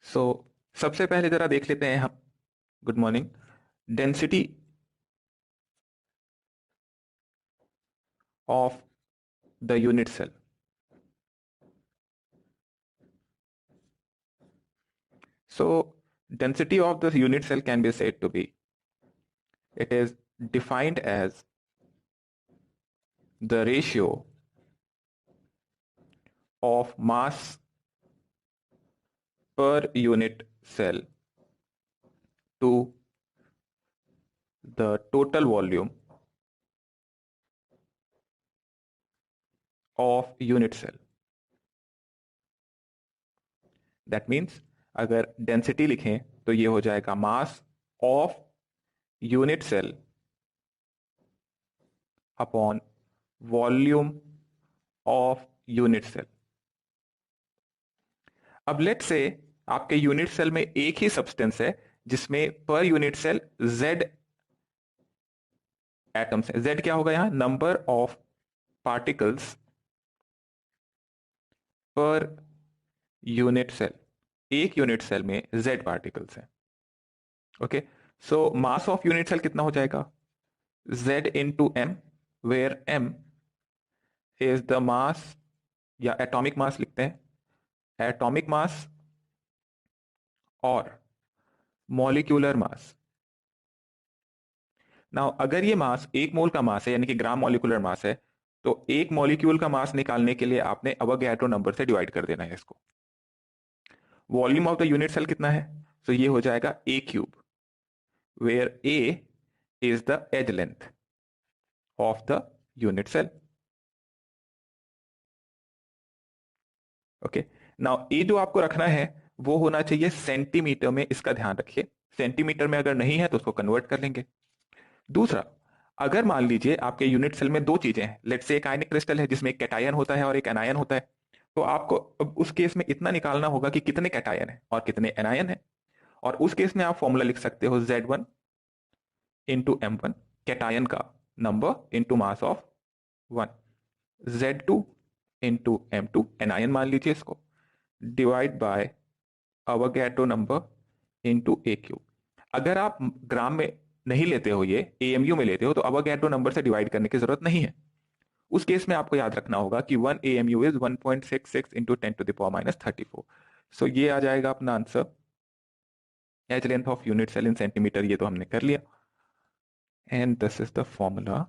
सो सबसे पहले जरा देख लेते हैं हम। Good morning. Density of the unit cell. So density of the unit cell can be said to be, it is defined as the ratio of mass per unit cell to the total volume of unit cell. That means अगर density लिखें तो ये हो जाएगा mass of unit cell upon volume of unit cell. अब let's say आपके unit cell में एक ही सब्सटेंस है जिसमें per unit cell Z atoms है। जेड क्या होगा यहां? Number of particles per unit cell. एक यूनिट सेल में जेड पार्टिकल्स हैं। Okay, so mass of unit cell कितना हो जाएगा? Z into M, where M is the mass या एटॉमिक मास लिखते हैं, एटॉमिक मास और मॉलिक्यूलर मास। नाउ अगर ये मास एक मोल का मास है यानी कि ग्राम मॉलिक्यूलर मास है, तो एक मॉलिक्यूल का मास निकालने के लिए आपने अवोगाड्रो नंबर से डिवाइड कर देना है इसको। Volume of the unit cell कितना है? तो ये हो जाएगा A cube, where A is the edge length of the unit cell. Okay, now A जो आपको रखना है वो होना चाहिए सेंटीमीटर में, इसका ध्यान रखिए। सेंटीमीटर में अगर नहीं है तो उसको कन्वर्ट कर लेंगे। दूसरा, अगर मान लीजिए आपके यूनिट सेल में दो चीजें हैं, लेट से एक आयनिक क्रिस्टल है जिसमें एक कैटायन होता है और एक एनायन होता है, तो आपको अब उस केस में इतना निकालना होगा कि कितने कैटायन है और कितने एनायन है। और उस केस में आप फॉर्मूला लिख सकते हो Z1 × M1, कैटायन का number into mass of one, Z2 × M2, anion मान लीजिए इसको, divide by Avogadro number into A cube. अगर आप ग्राम में नहीं लेते हो, ये एएमयू में लेते हो, तो अवोगाड्रो नंबर से डिवाइड करने की जरूरत नहीं है। उस केस में आपको याद रखना होगा कि 1 AMU इज 1.66 इंटू 10⁻⁻34। सो ये आ जाएगा अपना answer. Edge length of unit cell in centimetre ये तो हमने कर लिया, and this is the formula.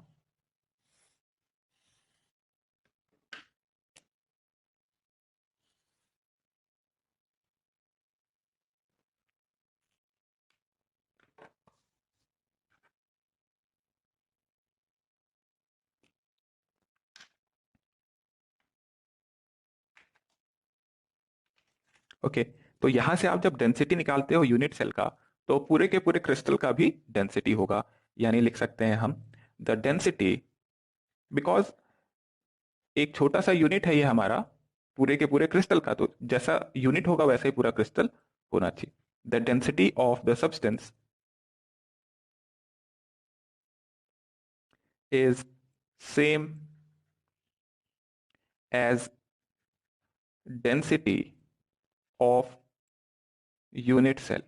Okay, तो यहां से आप जब डेंसिटी निकालते हो यूनिट सेल का, तो पूरे के पूरे क्रिस्टल का भी डेंसिटी होगा। यानी लिख सकते हैं हम द डेंसिटी, बिकॉज एक छोटा सा यूनिट है ये हमारा पूरे के पूरे क्रिस्टल का, तो जैसा यूनिट होगा वैसे ही पूरा क्रिस्टल होना चाहिए। The density of the substance is same as density of unit cell.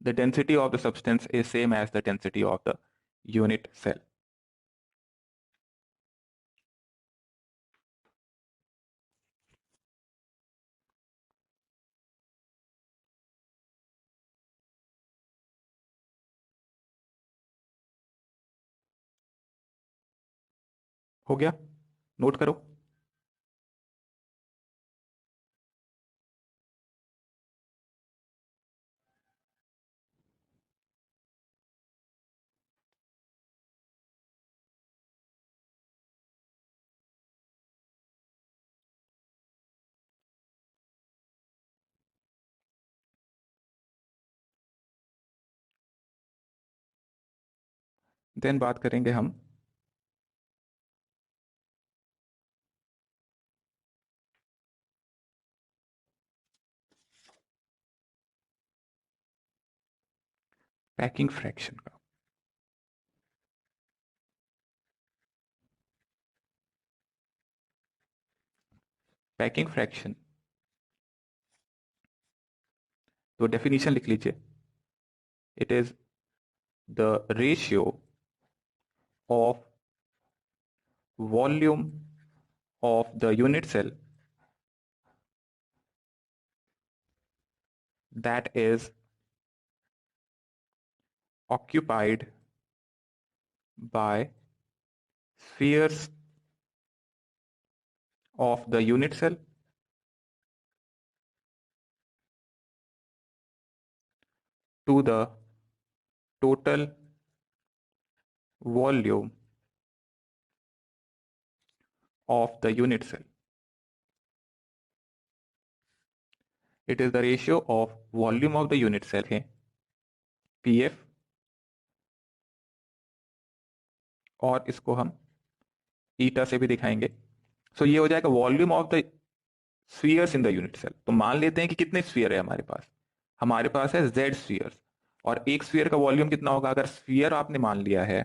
The density of the substance is same as the density of the unit cell. हो गया? नोट करो। देन बात करेंगे हम पैकिंग फ्रैक्शन का। Packing fraction तो definition लिख लीजिए, it is the ratio of volume of the unit cell that is occupied by spheres of the unit cell to the total volume of the unit cell. It is the ratio of volume of the unit cell है PF, और इसको हम ईटा से भी दिखाएंगे। सो ये हो जाएगा volume of the spheres in the unit cell. तो मान लेते हैं कि कितने स्फीयर है हमारे पास है Z स्फीयर्स, और एक स्फीयर का वॉल्यूम कितना होगा? अगर स्फीयर आपने मान लिया है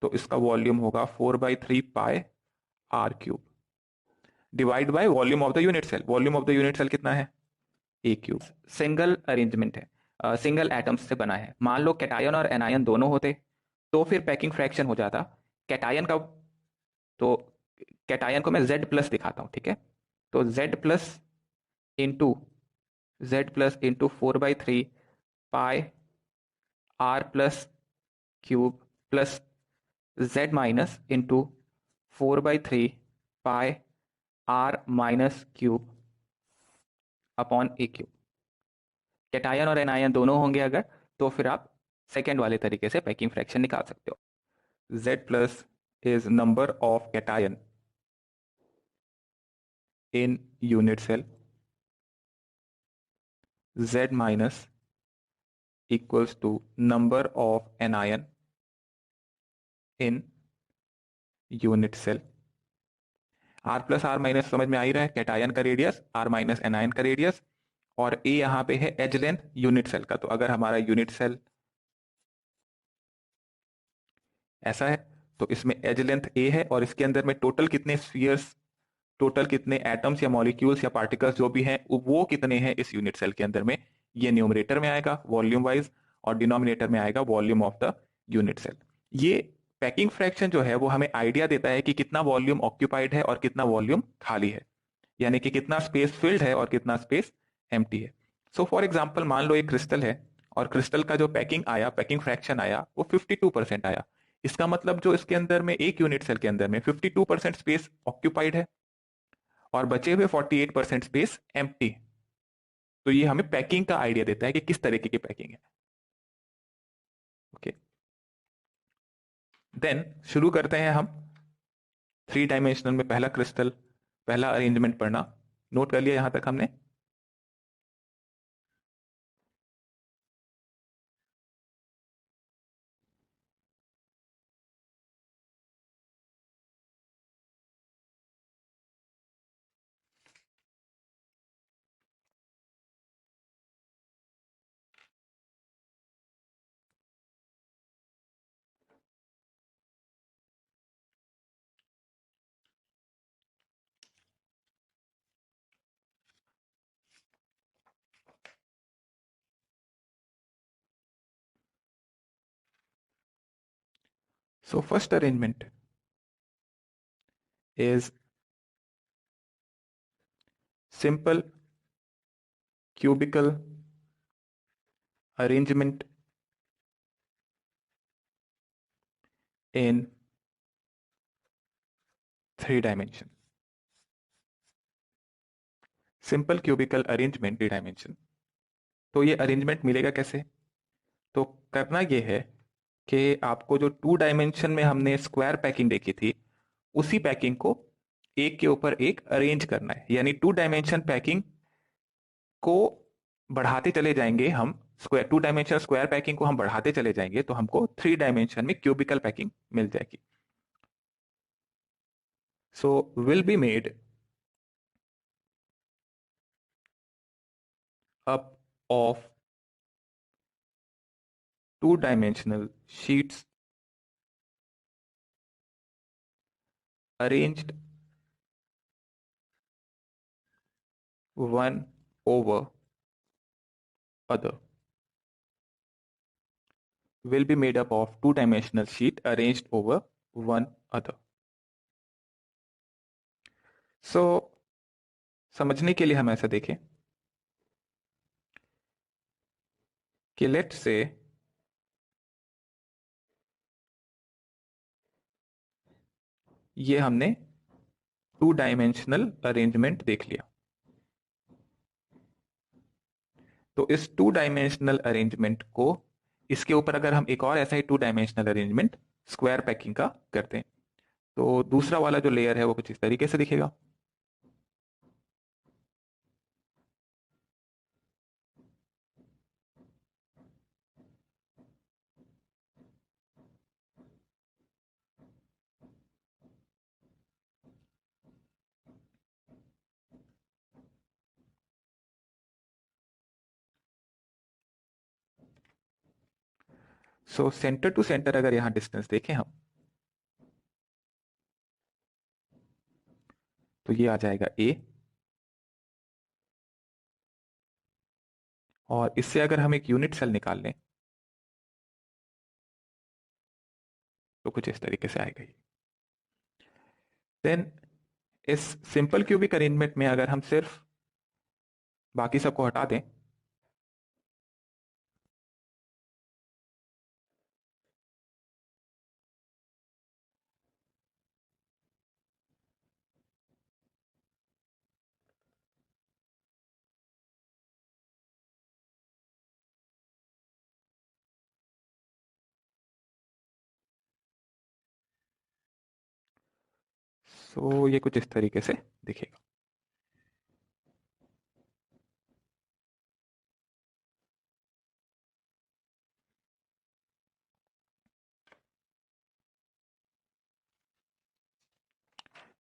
तो इसका वॉल्यूम होगा 4/3 pi R cube divide by volume of the unit cell. Volume of the unit cell कितना है? A cube. सिंगल अरेंजमेंट है, सिंगल एटम्स से बना है। मान लो कैटायन और एनायन दोनों होते तो फिर पैकिंग फ्रैक्शन हो जाता कैटायन का। तो कैटायन को मैं Z प्लस दिखाता हूँ, ठीक है। तो Z plus into 4/3 pi R plus cube plus Z minus into 4/3 pi R minus cube upon A cube. Cation और एनायन दोनों होंगे अगर, तो फिर आप सेकेंड वाले तरीके से पैकिंग फ्रैक्शन निकाल सकते हो। Z plus is number of cation in unit cell. Z minus equals to number of anion in unit cell. R plus R minus समझ में आ ही रहा है, कैटायन का रेडियस, R माइनस एनायन का रेडियस, और A यहाँ पे है एज लेंथ यूनिट सेल का। तो अगर हमारा यूनिट सेल ऐसा है तो इसमें एज लेंथ A है, और इसके अंदर में टोटल कितने स्फीयर्स, टोटल कितने एटम्स या मॉलिक्यूल्स या पार्टिकल्स जो भी हैं वो कितने हैं इस यूनिट सेल के अंदर में, ये न्यूमरेटर में आएगा वॉल्यूम वाइज, और डिनोमिनेटर में आएगा volume of the unit cell. ये पैकिंग फ्रैक्शन जो है वो हमें आइडिया देता है कि कितना वॉल्यूम ऑक्यूपाइड है और कितना वॉल्यूम खाली है, यानी कि कितना स्पेस फिल्ड है और कितना स्पेस एम्प्टी है। सो फॉर एग्जाम्पल मान लो एक क्रिस्टल है, और क्रिस्टल का जो पैकिंग फ्रैक्शन आया वो 52% आया। इसका मतलब जो इसके अंदर में एक यूनिट सेल के अंदर में 52% स्पेस ऑक्यूपाइड है और बचे हुए 48% स्पेस एम्प्टी। तो ये हमें पैकिंग का आइडिया देता है कि किस तरीके की पैकिंग है। ओके, देन शुरू करते हैं हम 3 डायमेंशनल में पहला क्रिस्टल, पहला अरेंजमेंट पढ़ना। नोट कर लिया यहां तक हमने? So first arrangement is simple cubical arrangement in 3 dimension. Simple cubical arrangement 3 dimension. तो ये अरेंजमेंट मिलेगा कैसे? तो करना ये है कि आपको जो 2 डायमेंशन में हमने स्क्वायर पैकिंग देखी थी उसी पैकिंग को एक के ऊपर एक अरेंज करना है, यानी 2 डायमेंशन पैकिंग को बढ़ाते चले जाएंगे हम। 2 डायमेंशन स्क्वायर पैकिंग को हम बढ़ाते चले जाएंगे तो हमको 3 डायमेंशन में क्यूबिकल पैकिंग मिल जाएगी। So will be made up of 2 dimensional sheets arranged one over other will be made up of two-dimensional sheet arranged over one other. So समझने के लिए हम ऐसा देखें कि लेट्स से ये हमने टू डायमेंशनल अरेंजमेंट देख लिया। तो इस टू डायमेंशनल अरेंजमेंट को इसके ऊपर अगर हम एक और ऐसा ही two dimensional arrangement square packing का करते हैं तो दूसरा वाला जो लेयर है वो कुछ इस तरीके से दिखेगा। सो सेंटर टू सेंटर अगर यहां डिस्टेंस देखें हम तो ये आ जाएगा ए, और इससे अगर हम एक यूनिट सेल निकाल लें तो कुछ इस तरीके से आएगा। देन इस सिंपल क्यूबिक अरेंजमेंट में अगर हम सिर्फ बाकी सबको हटा दें तो ये कुछ इस तरीके से दिखेगा।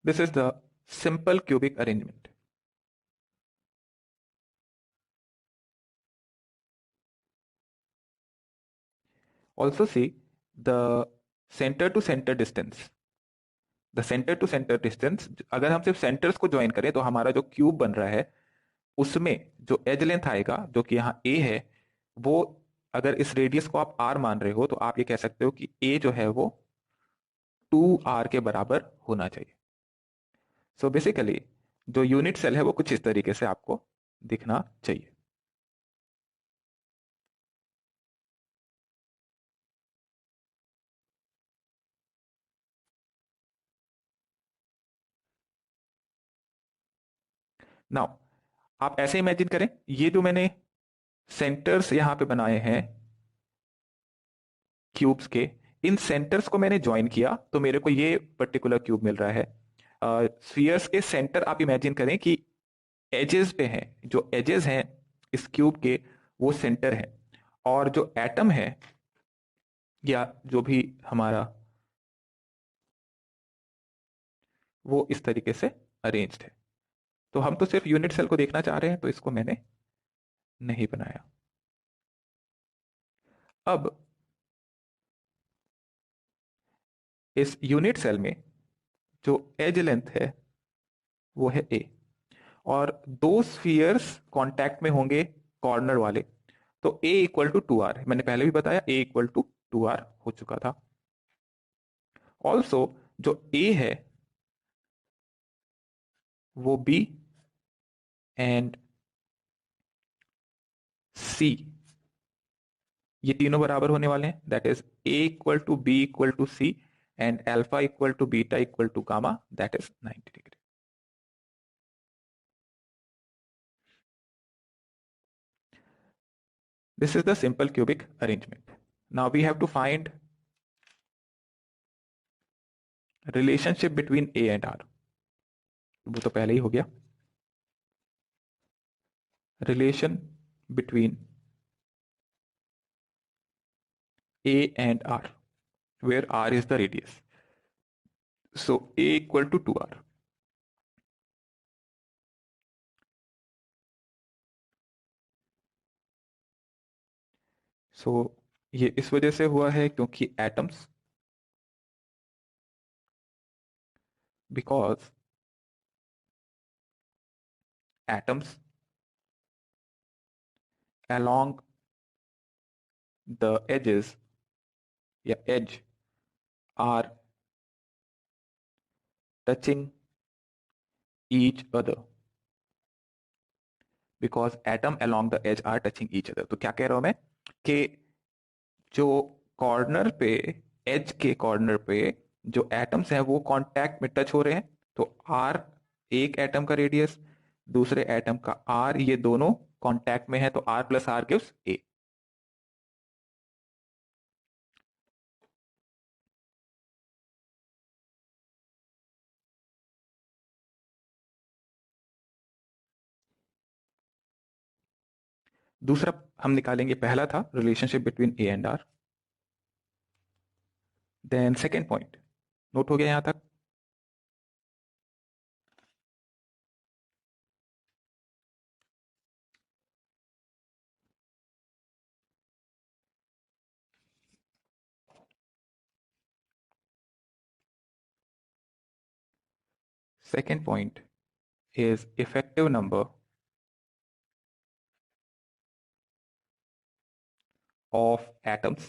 This is the simple cubic arrangement. Also see the center to center distance. The center to center distance, अगर हम सिर्फ सेंटर्स को ज्वाइन करें तो हमारा जो क्यूब बन रहा है उसमें जो एज लेंथ आएगा जो कि यहाँ ए है वो, अगर इस रेडियस को आप आर मान रहे हो तो आप ये कह सकते हो कि ए जो है वो 2r के बराबर होना चाहिए। सो बेसिकली जो यूनिट सेल है वो कुछ इस तरीके से आपको दिखना चाहिए। नाउ आप ऐसे इमेजिन करें, ये जो मैंने सेंटर्स यहां पे बनाए हैं क्यूब्स के, इन सेंटर्स को मैंने ज्वाइन किया तो मेरे को ये पर्टिकुलर क्यूब मिल रहा है। स्फीयर्स के सेंटर आप इमेजिन करें कि एजेस पे हैं, जो एजेस हैं इस क्यूब के वो सेंटर है, और जो एटम है या जो भी हमारा वो इस तरीके से अरेंज्ड है। तो हम तो सिर्फ यूनिट सेल को देखना चाह रहे हैं तो इसको मैंने नहीं बनाया। अब इस यूनिट सेल में जो एज लेंथ है वो है ए, और दो स्फीयर्स कांटेक्ट में होंगे कॉर्नर वाले, तो ए इक्वल टू 2r, मैंने पहले भी बताया ए इक्वल टू 2r हो चुका था। ऑल्सो जो ए है वो बी एंड सी, ये तीनों बराबर होने वाले हैं, that is A equal to B equal to C and alpha equal to beta equal to gamma, that is 90 degree. This is the simple cubic arrangement. Now we have to find relationship between A and R. वो तो पहले ही हो गया। Relation between A and R, where R is the radius. So A equal to 2R. So ये इस वजह से हुआ है क्योंकि atoms, because atoms along the edges या edge are touching each other because atom along the edge are touching each other। तो क्या कह रहा हूं मैं कि जो कॉर्नर पे, एज के कॉर्नर पे जो एटम्स हैं वो कांटेक्ट में टच हो रहे हैं। तो आर एक एटम का रेडियस, दूसरे एटम का आर, ये दोनों कांटेक्ट में है, तो R plus R gives A. दूसरा हम निकालेंगे, पहला था relationship between A and R. Then second point note हो गया यहां तक। Second point is effective number of atoms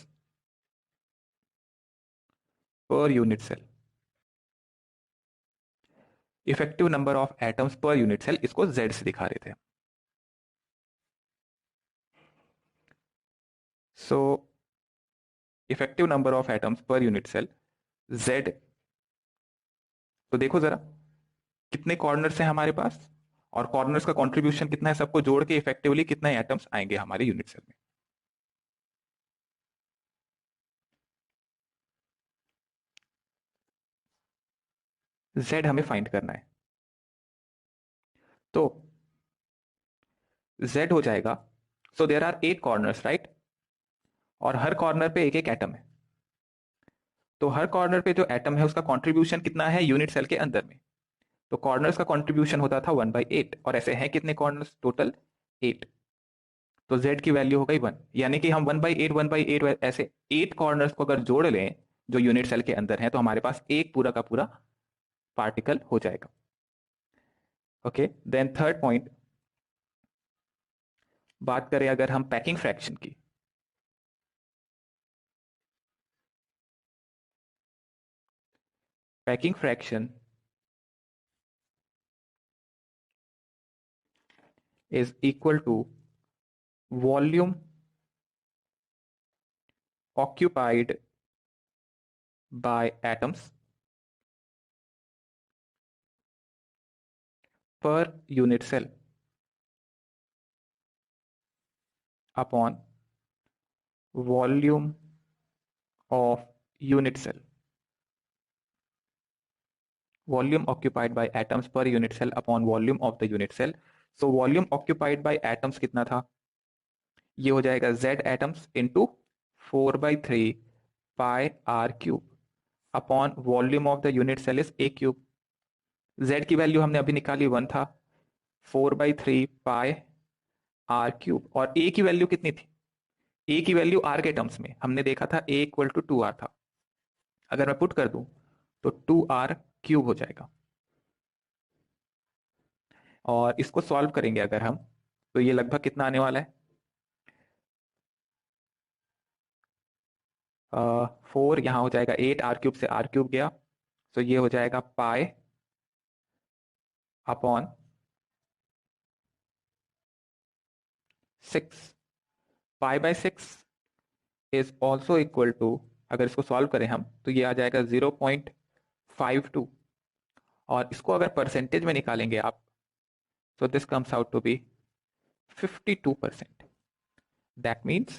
per unit cell। Effective number of atoms per unit cell, इसको Z से दिखा रहे थे। So effective number of atoms per unit cell Z। तो देखो जरा कितने कॉर्नर्स हैं हमारे पास, और कॉर्नर्स का कंट्रीब्यूशन कितना है, सबको जोड़ के इफेक्टिवली कितने एटम्स आएंगे हमारे यूनिट सेल में। Z हमें फाइंड करना है। तो Z हो जाएगा, so there are 8 corners right, और हर कॉर्नर पे एक एक एटम है। तो हर कॉर्नर पे जो एटम है उसका कंट्रीब्यूशन कितना है यूनिट सेल के अंदर में। तो कॉर्नर्स का कंट्रीब्यूशन होता था 1/8, और ऐसे हैं कितने कॉर्नर्स टोटल 8। तो Z की वैल्यू हो गई 1, यानी कि हम 1/8 1/8 ऐसे 8 कॉर्नर्स को अगर जोड़ लें जो यूनिट सेल के अंदर है, तो हमारे पास एक पूरा का पूरा पार्टिकल हो जाएगा। ओके, देन थर्ड पॉइंट, बात करें अगर हम पैकिंग फ्रैक्शन की। Packing fraction is equal to volume occupied by atoms per unit cell upon volume of unit cell। volume occupied by atoms per unit cell upon volume of the unit cell। so volume occupied by atoms कितना था, ये हो जाएगा Z atoms into 4/3 pi r cube upon volume of the unit cell is a cube. Z की value हमने अभी निकाली 1 था, 4/3 पाई आर क्यूब, और A की वैल्यू कितनी थी, A की वैल्यू R के टर्म्स में हमने देखा था A इक्वल टू 2R था। अगर मैं पुट कर दूं तो 2R क्यूब हो जाएगा, और इसको सॉल्व करेंगे अगर हम, तो ये लगभग कितना आने वाला है, 4 यहाँ हो जाएगा 8, आर क्यूब से आर क्यूब गया, तो ये हो जाएगा pi upon 6। Pi by 6 is also equal to, अगर इसको सॉल्व करें हम तो ये आ जाएगा 0.52, और इसको अगर परसेंटेज में निकालेंगे आप, so this comes out to be 52%। that means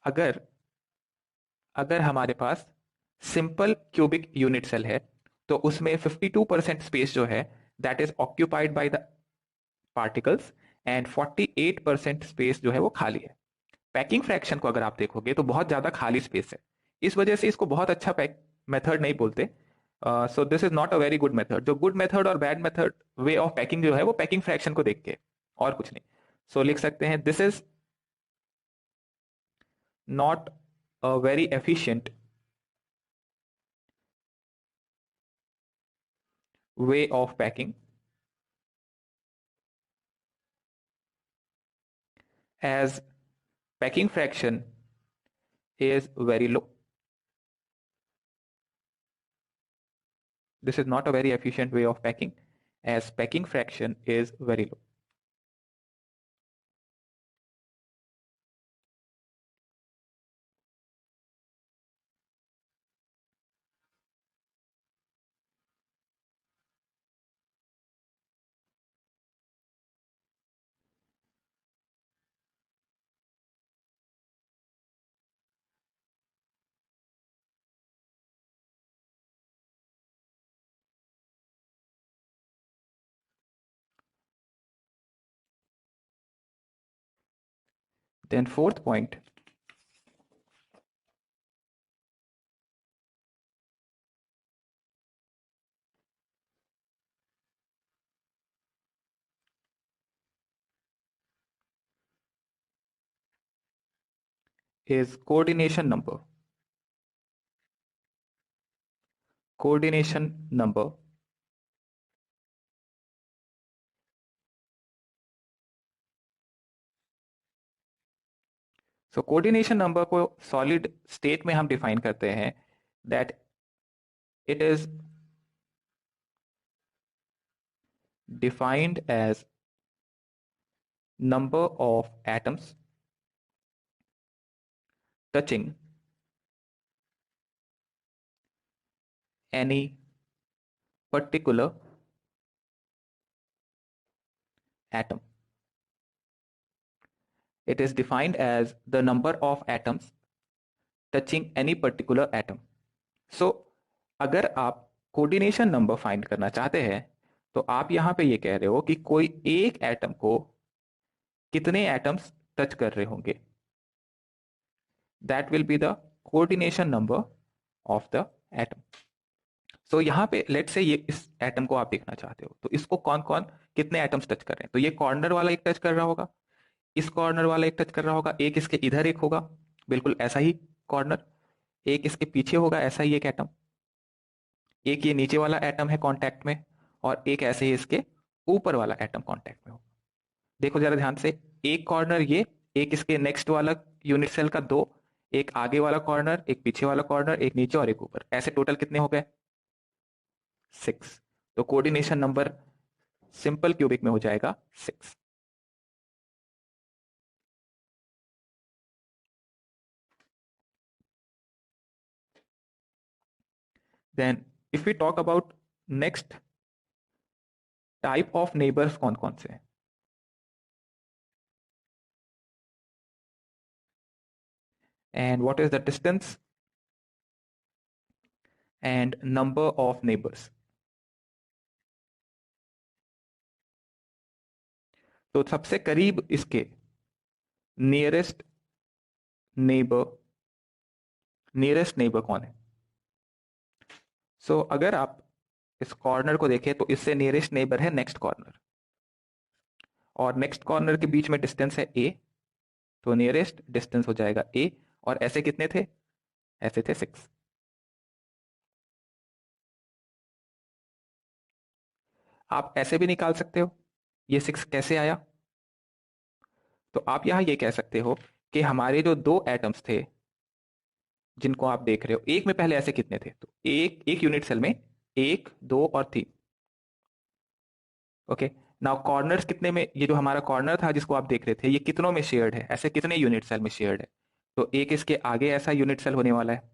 अगर अगर हमारे पास सिंपल क्यूबिक यूनिट सेल है तो उसमें 52% स्पेस जो है that is occupied by the particles, and 48% space जो है वो खाली है। पैकिंग फ्रैक्शन को अगर आप देखोगे तो बहुत ज्यादा खाली स्पेस है, इस वजह से इसको बहुत अच्छा पैक मेथड नहीं बोलते। So this is not a very good method. जो गुड मेथड और bad method way of packing जो है वो पैकिंग फ्रैक्शन को देख के, और कुछ नहीं। सो लिख सकते हैं this is not a very efficient way of packing, as packing fraction is very low. This is not a very efficient way of packing, as packing fraction is very low. Then fourth point is coordination number. Coordination number so coordination number को solid state में हम define करते हैं that it is defined as number of atoms touching any particular atom. It is defined as the number of atoms touching any particular atom. So, अगर आप coordination number find करना चाहते हैं तो आप यहां पे ये कह रहे हो कि कोई एक एटम को कितने एटम्स टच कर रहे होंगे. That will be the coordination number of the atom. So यहाँ पे लेट से ये इस एटम को आप देखना चाहते हो तो इसको कौन कौन कितने एटम्स टच कर रहे हैं. तो ये कॉर्नर वाला एक टच कर रहा होगा, इस कॉर्नर वाला एक टच कर रहा होगा, एक इसके इधर एक होगा बिल्कुल ऐसा ही कॉर्नर, एक इसके पीछे होगा ऐसा ही एक एटम, एक ये नीचे वाला एटम है कांटेक्ट में, और एक ऐसे ही इसके ऊपर वाला एटम कांटेक्ट में होगा. देखो जरा ध्यान से, एक कॉर्नर ये, एक इसके नेक्स्ट वाला यूनिट सेल का दो, एक आगे वाला कॉर्नर, एक पीछे वाला कॉर्नर, एक नीचे और एक ऊपर, ऐसे टोटल कितने हो गए 6. तो कोऑर्डिनेशन नंबर सिंपल क्यूबिक में हो जाएगा 6. Then if we talk about next type of neighbours कौन कौन से हैं. And what is the distance and number of neighbors. तो सबसे करीब इसके नियरेस्ट नेबर कौन है. अगर आप इस कॉर्नर को देखें तो इससे नियरेस्ट नेबर है नेक्स्ट कॉर्नर, और नेक्स्ट कॉर्नर के बीच में डिस्टेंस है a, तो नियरेस्ट डिस्टेंस हो जाएगा a, और ऐसे कितने थे, ऐसे थे 6. आप ऐसे भी निकाल सकते हो ये 6 कैसे आया. तो आप यहां ये कह सकते हो कि हमारे जो दो एटम्स थे जिनको आप देख रहे हो, एक में पहले ऐसे कितने थे, तो एक यूनिट सेल में 1 2 और 3. ओके, नाउ कॉर्नर्स कितने में, ये जो हमारा कॉर्नर था जिसको आप देख रहे थे ये कितनों में शेयर्ड है, ऐसे कितने यूनिट सेल में शेयर्ड है. तो एक इसके आगे ऐसा यूनिट सेल होने वाला है,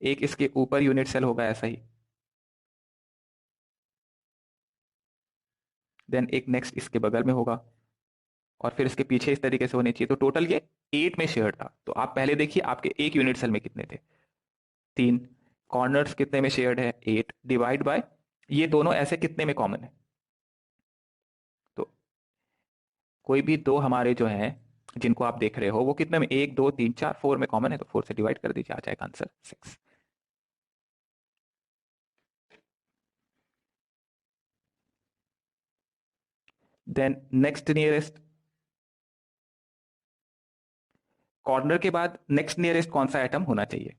एक इसके ऊपर यूनिट सेल होगा ऐसा ही, देन एक नेक्स्ट इसके बगल में होगा, और फिर इसके पीछे इस तरीके से होने चाहिए. तो टोटल ये 8 में शेयर था. तो आप पहले देखिए आपके एक यूनिट सेल में कितने थे, 3. कॉर्नर्स कितने में शेयर्ड है 8, डिवाइड बाय ये दोनों ऐसे कितने में कॉमन है. तो कोई भी दो हमारे जो हैं जिनको आप देख रहे हो वो कितने में, 1 2 3 4 4 में कॉमन है, तो 4 से डिवाइड कर दीजिए, आ जाएगा answer 6. Then next nearest, corner के बाद नेक्स्ट नियरेस्ट कौन सा एटम होना चाहिए,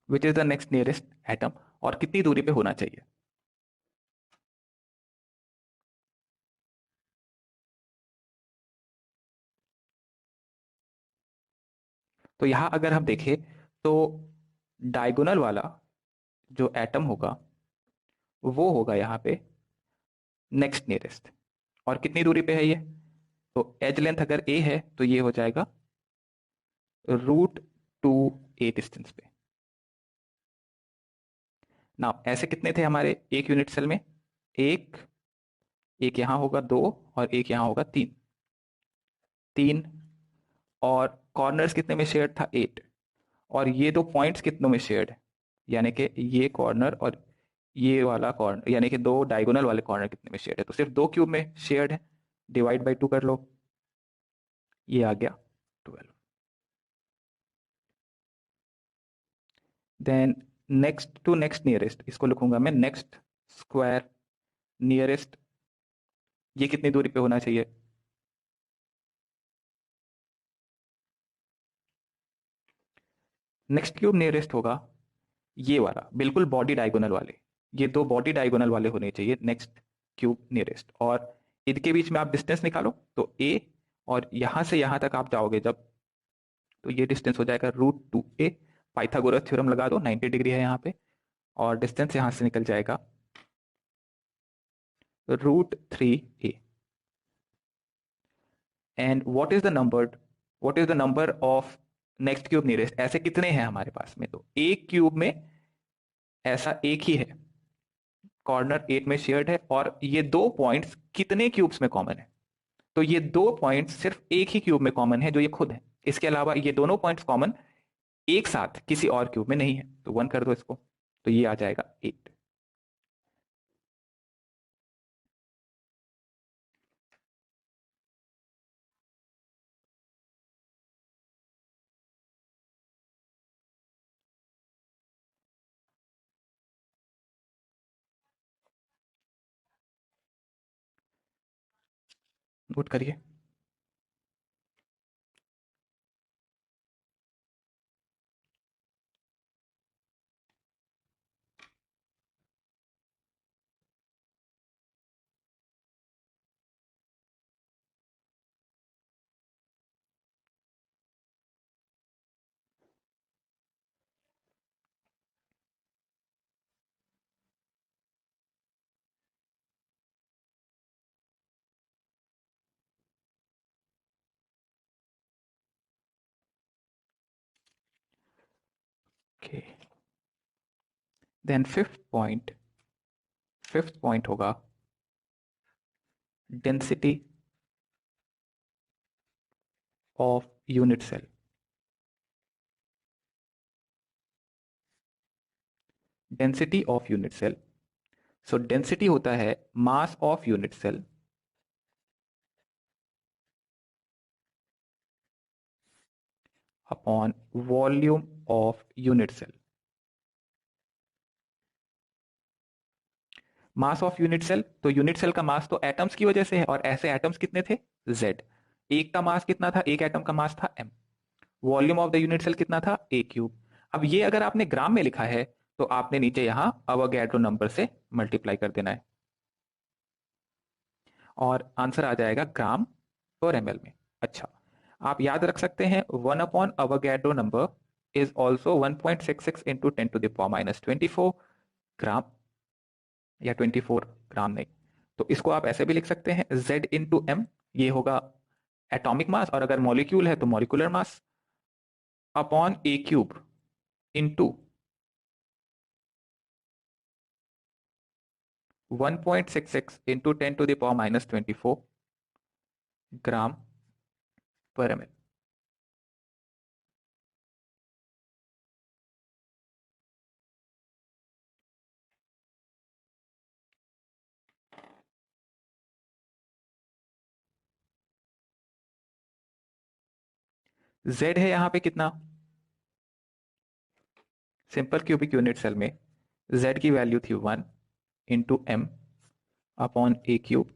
which is the next nearest atom, और कितनी दूरी पे होना चाहिए. तो यहाँ अगर हम देखें तो डायगोनल वाला जो एटम होगा वो होगा यहाँ पे नेक्स्ट नियरेस्ट। और कितनी दूरी पे है ये? तो एज लेंथ अगर ए है तो ये हो जाएगा √2a डिस्टेंस पे। ना ऐसे कितने थे हमारे एक यूनिट सेल में? एक, एक यहां होगा 2, और एक यहां होगा 3। 3, और कॉर्नर्स कितने में शेयर्ड था? 8। और ये दो पॉइंट्स कितनों में शेयर्ड है? यानी कि ये कॉर्नर और ये वाला कॉर्नर, यानी कि दो डायगोनल वाले कॉर्नर कितने में शेयर्ड है? तो सिर्फ 2 क्यूब में शेयर्ड है। डिवाइड बाई 2 कर लो, ये आ गया 12। Then next to next nearest, इसको लिखूंगा मैं नेक्स्ट स्क्वायर नियरेस्ट। ये कितनी दूरी पे होना चाहिए? नेक्स्ट क्यूब नियरेस्ट होगा ये वाला, बिल्कुल बॉडी डायगोनल वाले। ये दो बॉडी डायगोनल वाले होने चाहिए नेक्स्ट क्यूब नियरेस्ट। और इनके बीच में आप डिस्टेंस निकालो, तो ए, और यहां से यहां तक आप जाओगे जब, तो ये डिस्टेंस हो जाएगा √2a। पाइथागोरस थ्योरम लगा दो, 90 डिग्री है यहाँ पे, और डिस्टेंस यहां से निकल जाएगा √3a। And what is the number of next cube nearest? ऐसे कितने हैं हमारे पास में? तो एक क्यूब में ऐसा एक ही है, कॉर्नर 8 में शेयर्ड है। और ये दो पॉइंट्स कितने क्यूब्स में कॉमन है? तो ये दो पॉइंट्स सिर्फ एक ही क्यूब में कॉमन है, जो ये खुद है। इसके अलावा ये दोनों पॉइंट्स कॉमन एक साथ किसी और क्यूब में नहीं है। तो 1 कर दो इसको, तो ये आ जाएगा 8। नोट करिए। ओके, देन फिफ्थ पॉइंट होगा density of unit cell. Density of unit cell, so density होता है mass of unit cell upon volume of unit cell. Mass of unit cell, तो यूनिट सेल का मास तो atoms की वजह से है, और ऐसे एटम्स कितने थे? Z। एक का मास कितना था? एक एटम का मास था m। Volume of the unit cell कितना था? a cube. अब ये अगर आपने ग्राम में लिखा है तो आपने नीचे यहां अवोगाड्रो नंबर से मल्टीप्लाई कर देना है, और आंसर आ जाएगा ग्राम पर ml में। अच्छा, आप याद रख सकते हैं 1 upon Avogadro number is also 1.66 into 10⁻24 ग्राम, या 24 ग्राम नहीं। तो इसको आप ऐसे भी लिख सकते हैं Z/m, ये होगा एटॉमिक मास, और अगर मॉलिक्यूल है तो molecular mass, upon a cube into 1.66 into 10⁻24 gram पर ml। Z है यहाँ पे कितना? सिंपल क्यूबिक यूनिट सेल में Z की वैल्यू थी 1 into m upon a cube,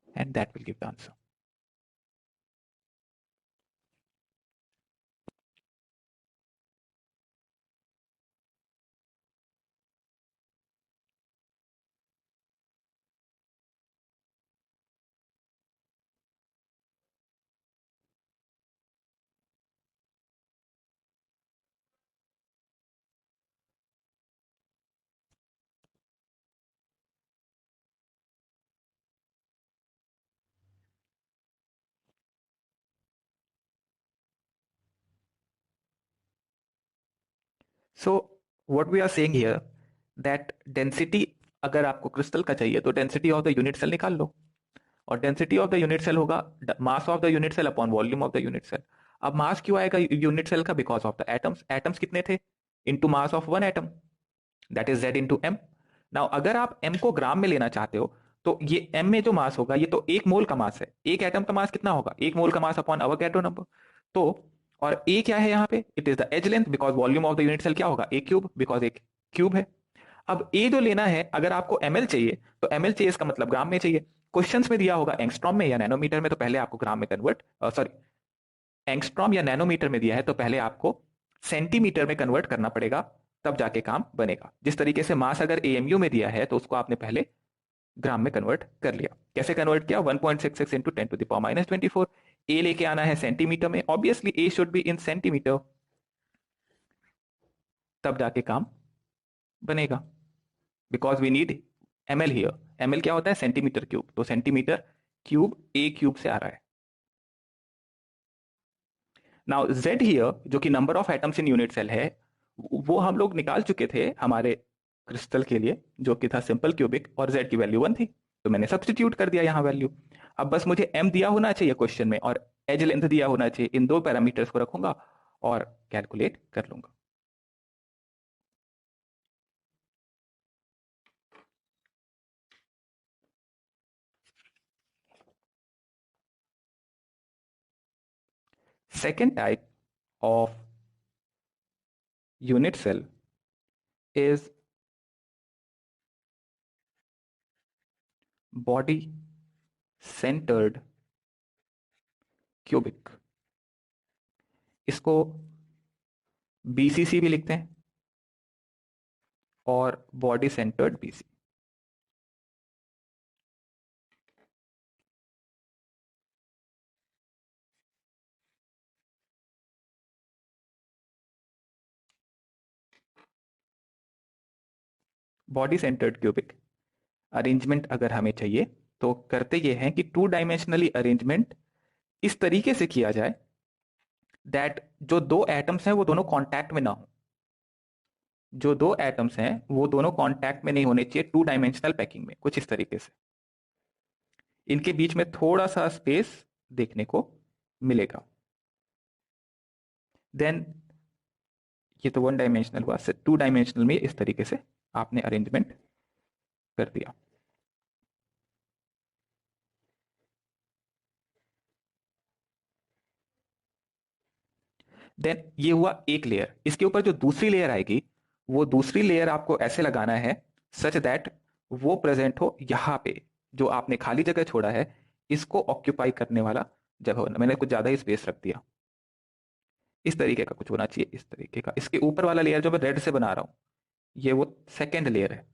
and that will give the answer. So what we are saying here that density, अगर आपको क्रिस्टल का चाहिए तो density of the unit cell निकाल लो, और density of the unit cell होगा मास of the unit cell upon volume of the unit cell. अब मास क्यों आएगा यूनिट सेल का? Because of the atoms. Atoms कितने थे? Into mass of one atom, that is Z into M. Now अगर आप M को ग्राम में लेना चाहते हो तो ये एम में जो मास होगा ये तो एक मोल का मास है। एक एटम का मास कितना होगा? एक मोल का मास अपॉन अवोगाड्रो नंबर। तो और ए क्या है यहाँ पे? It is the edge length, because volume of the unit cell क्या होगा? ए क्यूब, बिकॉज एक क्यूब है। अब ए जो लेना है, अगर आपको एमएल चाहिए तो एमएल चाहिए, इसका मतलब ग्राम में चाहिए। क्वेश्चंस में दिया होगा एंगस्ट्रॉम में या नैनोमीटर में, तो पहले आपको ग्राम में कन्वर्ट, सॉरी, एंगस्ट्रॉम या नैनोमीटर में दिया है तो पहले आपको सेंटीमीटर में कन्वर्ट करना पड़ेगा, तब जाके काम बनेगा। जिस तरीके से मास अगर एएमयू में दिया है तो उसको आपने पहले ग्राम में कन्वर्ट कर लिया। कैसे कन्वर्ट किया? 1.66 इंटू 10⁻⁻24। ए लेके आना है सेंटीमीटर में, obviously a should be in centimetre, तब जाके काम बनेगा, because we need ml here. Ml क्या होता है? सेंटीमीटर क्यूब, तो सेंटीमीटर क्यूब ए क्यूब से आ रहा है। नाउ जेड हियर जो कि number of atoms in unit cell है, वो हम लोग निकाल चुके थे हमारे क्रिस्टल के लिए, जो कि था सिंपल क्यूबिक, और जेड की वैल्यू 1 थी, तो मैंने सब्स्टिट्यूट कर दिया यहाँ वैल्यू। अब बस मुझे एम दिया होना चाहिए क्वेश्चन में, और एज लेंथ दिया होना चाहिए। इन दो पैरामीटर्स को रखूंगा और कैलकुलेट कर लूंगा। Second type of unit cell is body centered cubic। इसको बीसीसी भी लिखते हैं, और body centred BC. Body centred cubic arrangement अगर हमें चाहिए तो करते ये हैं कि टू डायमेंशनली अरेंजमेंट इस तरीके से किया जाए दैट जो दो एटम्स हैं वो दोनों कांटेक्ट में ना हो। जो दो एटम्स हैं वो दोनों कांटेक्ट में नहीं होने चाहिए टू डायमेंशनल पैकिंग में, कुछ इस तरीके से। इनके बीच में थोड़ा सा स्पेस देखने को मिलेगा। देन ये तो वन डायमेंशनल हुआ, टू डायमेंशनल में इस तरीके से आपने अरेंजमेंट कर दिया। देन ये हुआ एक लेयर। इसके ऊपर जो दूसरी लेयर आएगी, वो दूसरी लेयर आपको ऐसे लगाना है सच दैट वो प्रेजेंट हो यहाँ पे, जो आपने खाली जगह छोड़ा है इसको ऑक्यूपाई करने वाला जगह होना। मैंने कुछ ज्यादा ही स्पेस रख दिया, इस तरीके का कुछ होना चाहिए, इस तरीके का। इसके ऊपर वाला लेयर जो मैं रेड से बना रहा हूं, ये वो सेकेंड लेयर है।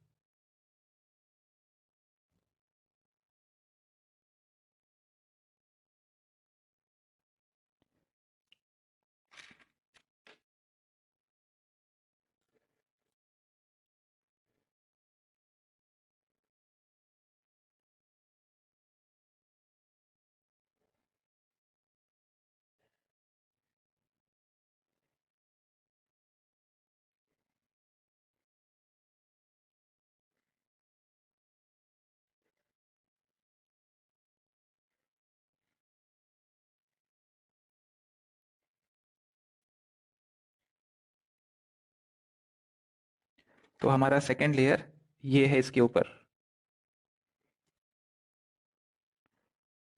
तो हमारा सेकेंड लेयर ये है इसके ऊपर।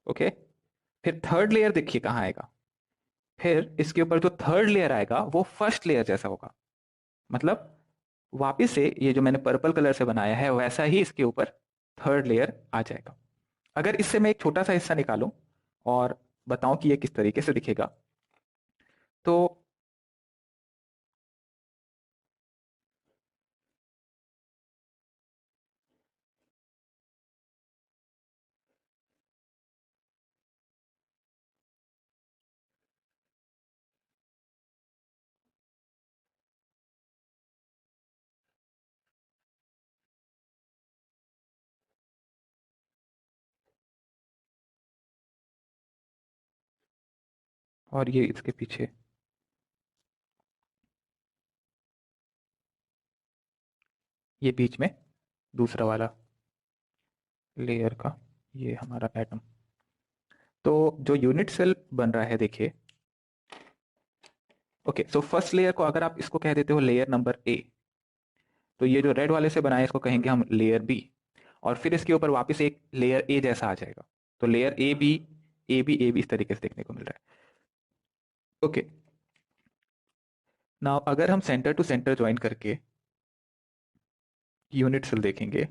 ओके, फिर थर्ड लेयर देखिए कहाँ आएगा। फिर इसके ऊपर जो थर्ड लेयर आएगा वो फर्स्ट लेयर जैसा होगा, मतलब वापिस से ये जो मैंने पर्पल कलर से बनाया है वैसा ही इसके ऊपर थर्ड लेयर आ जाएगा। अगर इससे मैं एक छोटा सा हिस्सा निकालूं और बताऊं कि ये किस तरीके से दिखेगा, तो और ये इसके पीछे ये बीच में दूसरा वाला लेयर का ये हमारा एटम। तो जो यूनिट सेल बन रहा है देखिए, ओके, सो फर्स्ट लेयर को अगर आप इसको कह देते हो लेयर नंबर ए, तो ये जो रेड वाले से बना है इसको कहेंगे हम लेयर बी, और फिर इसके ऊपर वापस एक लेयर ए जैसा आ जाएगा, तो layer A B A B A B इस तरीके से देखने को मिल रहा है। ओके, नाउ अगर हम सेंटर टू सेंटर ज्वाइन करके यूनिट सेल देखेंगे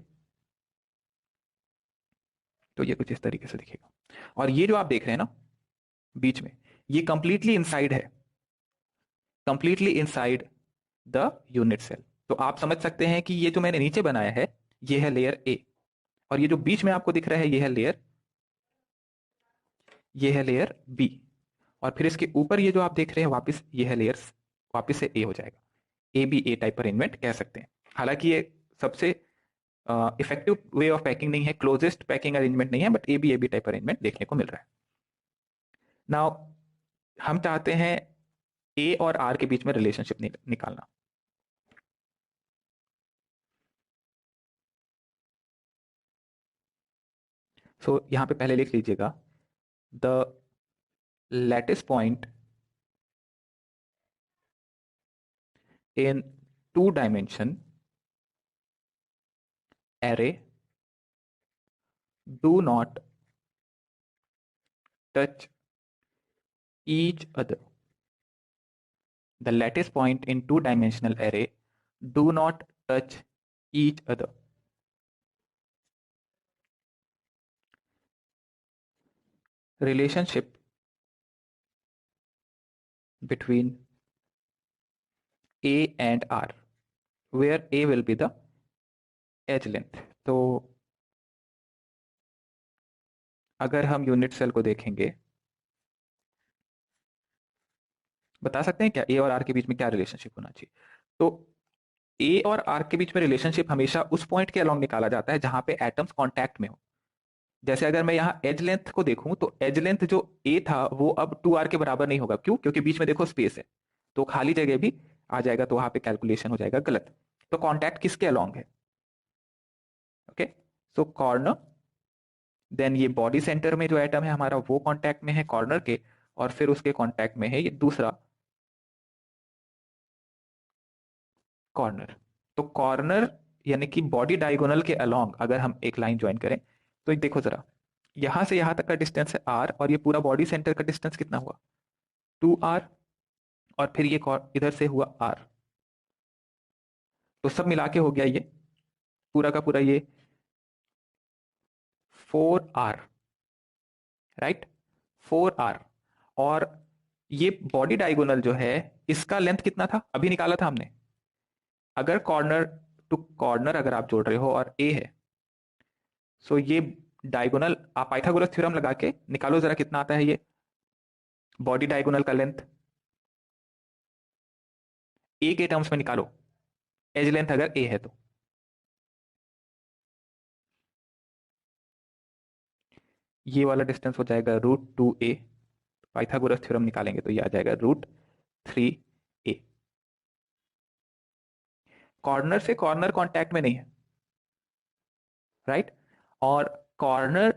तो ये कुछ इस तरीके से दिखेगा, और ये जो आप देख रहे हैं ना बीच में, ये कंप्लीटली इनसाइड है, completely inside the unit cell. तो आप समझ सकते हैं कि ये जो मैंने नीचे बनाया है ये है लेयर ए, और ये जो बीच में आपको दिख रहा है ये है लेयर बी, और फिर इसके ऊपर ये जो आप देख रहे हैं वापस ये है लेयर, वापस से ए हो जाएगा। A B A type arrangement कह सकते हैं। हालांकि ये सबसे इफेक्टिव वे ऑफ पैकिंग नहीं है, क्लोजेस्ट पैकिंग अरेंजमेंट नहीं है, but A B type arrangement देखने को मिल रहा है। नाउ हम चाहते हैं ए और आर के बीच में रिलेशनशिप निकालना। सो यहां पे पहले लिख लीजिएगा the lattice point in 2 dimension array do not touch each other. The lattice point in 2 dimensional array do not touch each other. Relationship between A and R, where A will be the edge length. तो अगर हम unit cell को देखेंगे, बता सकते हैं क्या ए और आर के बीच में क्या रिलेशनशिप होना चाहिए? तो ए और आर के बीच में रिलेशनशिप हमेशा उस पॉइंट के अलोंग निकाला जाता है जहां पे एटम्स कांटेक्ट में हो। जैसे अगर मैं यहाँ एज लेंथ को देखूं तो एज लेंथ जो ए था वो अब 2r के बराबर नहीं होगा। क्यों? क्योंकि बीच में देखो स्पेस है, तो खाली जगह भी आ जाएगा, तो वहां पे कैलकुलेशन हो जाएगा गलत। तो कांटेक्ट किसके अलोंग है? ओके, सो कॉर्नर, देन ये बॉडी सेंटर में जो एटम है हमारा वो कांटेक्ट में है कॉर्नर के, और फिर उसके कांटेक्ट में है ये दूसरा कॉर्नर। तो कॉर्नर यानी कि बॉडी डायगोनल के अलोंग अगर हम एक लाइन ज्वाइन करें तो देखो जरा, यहां से यहां तक का डिस्टेंस है आर, और ये पूरा बॉडी सेंटर का डिस्टेंस कितना हुआ? 2r, और फिर ये इधर से हुआ आर, तो सब मिला के हो गया ये पूरा का पूरा ये 4r, राइट, 4r। और ये बॉडी डायगोनल जो है इसका लेंथ कितना था अभी निकाला था हमने? अगर कॉर्नर टू कॉर्नर अगर आप जोड़ रहे हो और ए है, सो ये डायगोनल आप पाइथागोरस थ्योरम लगा के निकालो जरा कितना आता है ये बॉडी डायगोनल का लेंथ, ए के टर्म्स में निकालो, एज लेंथ अगर ए है तो। ये वाला डिस्टेंस हो जाएगा √2a, पाइथागोरस थ्योरम निकालेंगे तो ये आ जाएगा √3a। कॉर्नर से कॉर्नर कांटेक्ट में नहीं है, राइट, और कॉर्नर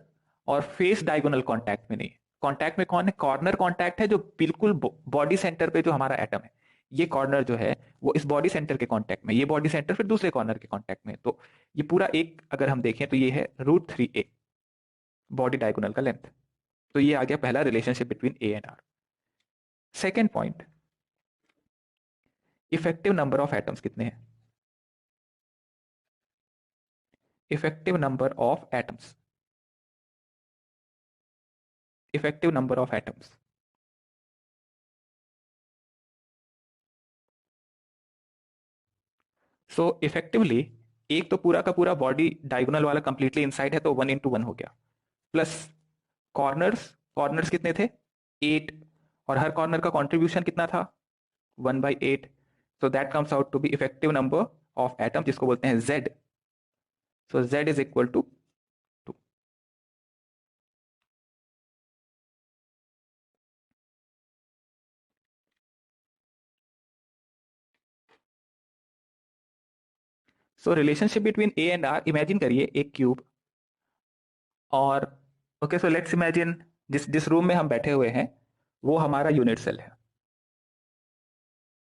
और फेस डायगोनल कांटेक्ट में नहीं है। कांटेक्ट में कौन है? कॉर्नर कांटेक्ट है जो बिल्कुल बॉडी सेंटर पे जो हमारा एटम है, ये कॉर्नर जो है वो इस बॉडी सेंटर के कांटेक्ट में, ये बॉडी सेंटर फिर दूसरे कॉर्नर के कांटेक्ट में, तो ये पूरा एक अगर हम देखें तो ये है √3a बॉडी डायगोनल का लेंथ। तो ये आ गया पहला relationship between A and r. Second point, effective number of atoms कितने हैं? Effective number of atoms, effective number of atoms. So effectively एक तो पूरा का पूरा बॉडी डायगोनल वाला कंप्लीटली इनसाइड है तो 1 × 1 हो गया, प्लस कॉर्नर्स, कॉर्नर्स कितने थे? 8, और हर कॉर्नर का कंट्रीब्यूशन कितना था? 1/8। So that comes out to be effective number of atom जिसको बोलते हैं Z। So Z is equal to 2। So relationship between A and r, imagine करिए एक क्यूब, और ओके सो लेट्स इमेजिन जिस जिस रूम में हम बैठे हुए हैं वो हमारा यूनिट सेल है।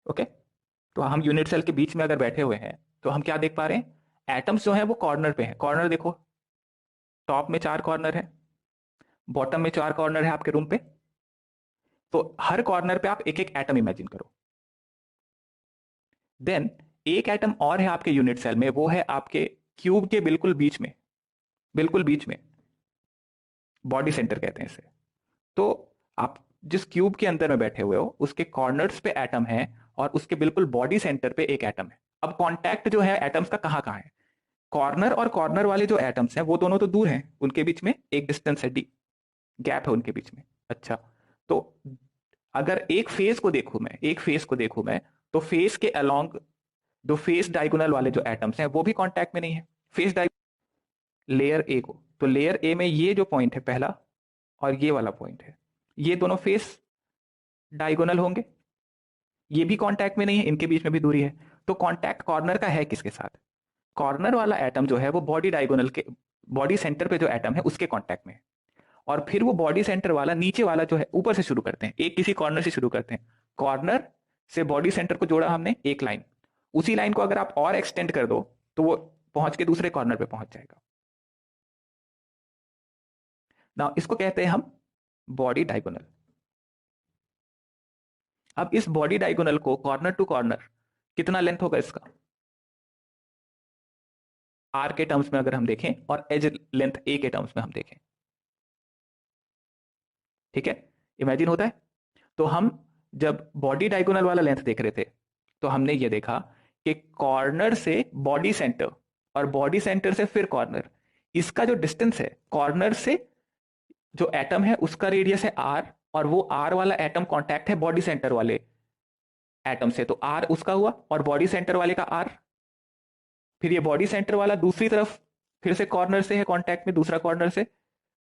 ओके, तो हम यूनिट सेल के बीच में अगर बैठे हुए हैं तो हम क्या देख पा रहे हैं, एटम्स जो है वो कॉर्नर पे हैं। कॉर्नर देखो, टॉप में 4 कॉर्नर है, बॉटम में 4 कॉर्नर है आपके रूम पे। तो हर कॉर्नर पे आप एक एक एटम इमेजिन करो। देन एक एटम और है आपके यूनिट सेल में, वो है आपके क्यूब के बिल्कुल बीच में, बिल्कुल बीच में, बॉडी सेंटर कहते हैं इसे। तो आप जिस क्यूब के अंदर में बैठे हुए हो उसके कॉर्नर्स पे एटम है और उसके बिल्कुल बॉडी सेंटर पे एक एटम है। अब कांटेक्ट जो है एटम्स का कहाँ कहाँ है, कॉर्नर और कॉर्नर वाले जो एटम्स हैं वो दोनों तो दूर हैं, उनके बीच में एक डिस्टेंस है डी, गैप है उनके बीच में। अच्छा, तो अगर एक फेस को देखूं मैं, एक फेस को देखूं मैं, तो फेस के अलोंग दो फेस डायगोनल वाले जो एटम्स हैं वो भी कांटेक्ट में नहीं है। फेस लेयर ए को, तो लेयर ए में ये जो पॉइंट है पहला और ये वाला पॉइंट है, ये दोनों फेस डायगोनल होंगे, ये भी कांटेक्ट में नहीं है, इनके बीच में भी दूरी है। तो कांटेक्ट कॉर्नर का है किसके साथ, कॉर्नर वाला एटम जो है वो बॉडी डायगोनल के, बॉडी सेंटर पे जो एटम है उसके कांटेक्ट में है। और फिर वो बॉडी सेंटर वाला नीचे वाला जो है, ऊपर से शुरू करते हैं, एक किसी कॉर्नर से शुरू करते हैं, कॉर्नर से बॉडी सेंटर को जोड़ा हमने एक लाइन, उसी लाइन को अगर आप और एक्सटेंड कर दो तो वो पहुंच के दूसरे कॉर्नर पे पहुंच जाएगा। ना इसको कहते हैं हम बॉडी डायगोनल। अब इस बॉडी डायगोनल को कॉर्नर टू कॉर्नर कितना लेंथ होगा इसका, आर के टर्म्स में अगर हम देखें और एज लेंथ ए के टर्म्स में हम देखें, ठीक है, इमेजिन होता है। तो हम जब बॉडी डायगोनल वाला लेंथ देख रहे थे तो हमने ये देखा कि कॉर्नर से बॉडी सेंटर और बॉडी सेंटर से फिर कॉर्नर, इसका जो डिस्टेंस है कॉर्नर से जो एटम है उसका रेडियस है आर, और वो आर वाला एटम कांटेक्ट है बॉडी सेंटर वाले एटम से, तो आर उसका हुआ और बॉडी सेंटर वाले का आर। फिर ये बॉडी सेंटर वाला दूसरी तरफ फिर से कॉर्नर से है कांटेक्ट में, दूसरा कॉर्नर से।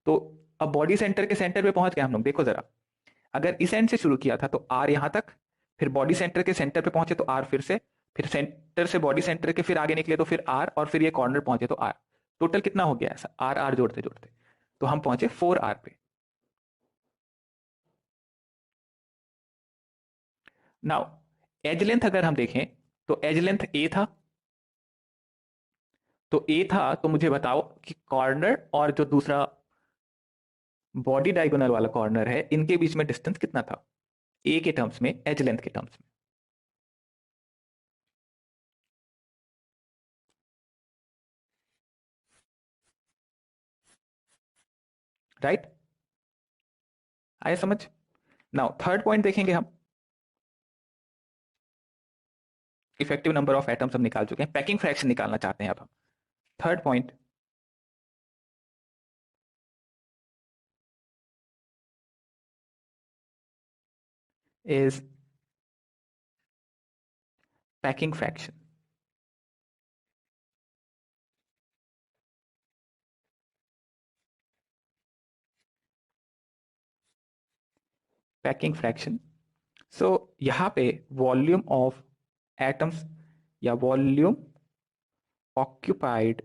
तो अब बॉडी सेंटर के सेंटर पे पहुंच गए हम लोग, देखो जरा, अगर इस एंड से शुरू किया था तो आर यहां तक, फिर बॉडी सेंटर के सेंटर पे पहुंचे तो आर फिर सेंटर से बॉडी सेंटर के फिर आगे निकले तो फिर आर, और फिर ये कॉर्नर पहुंचे तो आर। टोटल कितना हो गया ऐसा, आर आर जोड़ते जोड़ते तो हम पहुंचे 4 आर पे। नाउ एज लेंथ अगर हम देखें तो एज लेंथ ए था, तो ए था, तो मुझे बताओ कि कॉर्नर और जो दूसरा बॉडी डायगोनल वाला कॉर्नर है इनके बीच में डिस्टेंस कितना था ए के टर्म्स में, एज लेंथ के टर्म्स में, राइट, आया समझ। नाउ थर्ड पॉइंट देखेंगे हम, इफेक्टिव नंबर ऑफ एटम्स हम निकाल चुके हैं, पैकिंग फ्रैक्शन निकालना चाहते हैं अब हम। Third point is packing fraction. Packing fraction, so यहां पे वॉल्यूम ऑफ एटम्स या volume occupied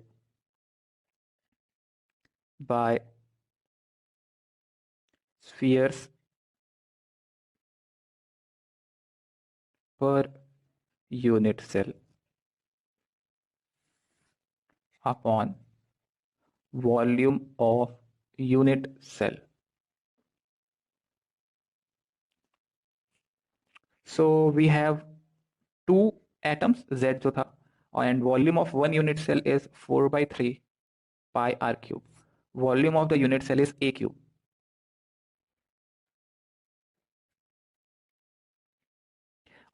by spheres per unit cell upon volume of unit cell. So we have 2 atoms z जो था, and volume of one unit cell is 4/3 pi r cube. Volume of the unit cell is a cube.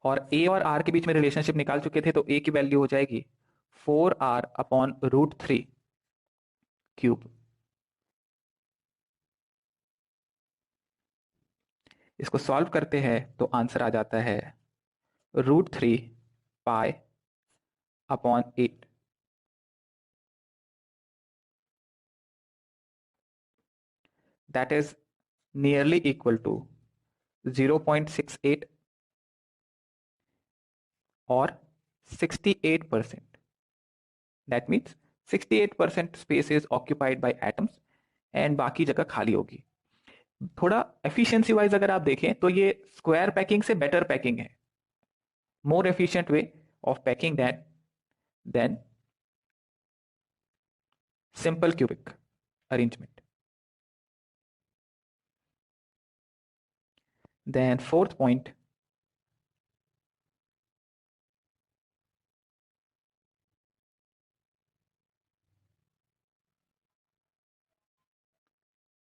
और a और r के बीच में relationship निकाल चुके थे, तो a की वैल्यू हो जाएगी 4r/√3 क्यूब। इसको सॉल्व करते हैं तो आंसर आ जाता है √3 pi upon 8। That is nearly equal to 0.68 और 68%। That means 68% space is occupied by atoms and बाकी जगह खाली होगी। थोड़ा एफिशिएंसी वाइज अगर आप देखें तो ये स्क्वायर पैकिंग से बेटर पैकिंग है, more efficient way of packing that then simple cubic arrangement. Then fourth point,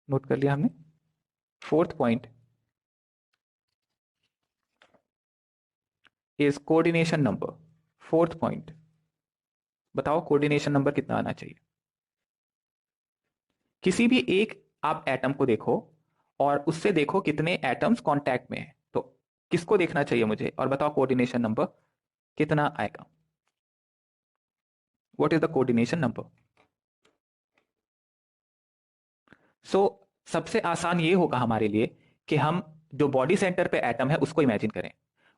नोट कर लिया हमने। Fourth point is coordination number. Fourth point, बताओ कोऑर्डिनेशन नंबर कितना आना चाहिए। किसी भी एक आप एटम को देखो और उससे देखो कितने एटम्स कांटेक्ट में है, तो किसको देखना चाहिए मुझे, और बताओ कोऑर्डिनेशन नंबर कितना आएगा। What is the coordination number? So सबसे आसान ये होगा हमारे लिए कि हम जो बॉडी सेंटर पे एटम है उसको इमेजिन करें।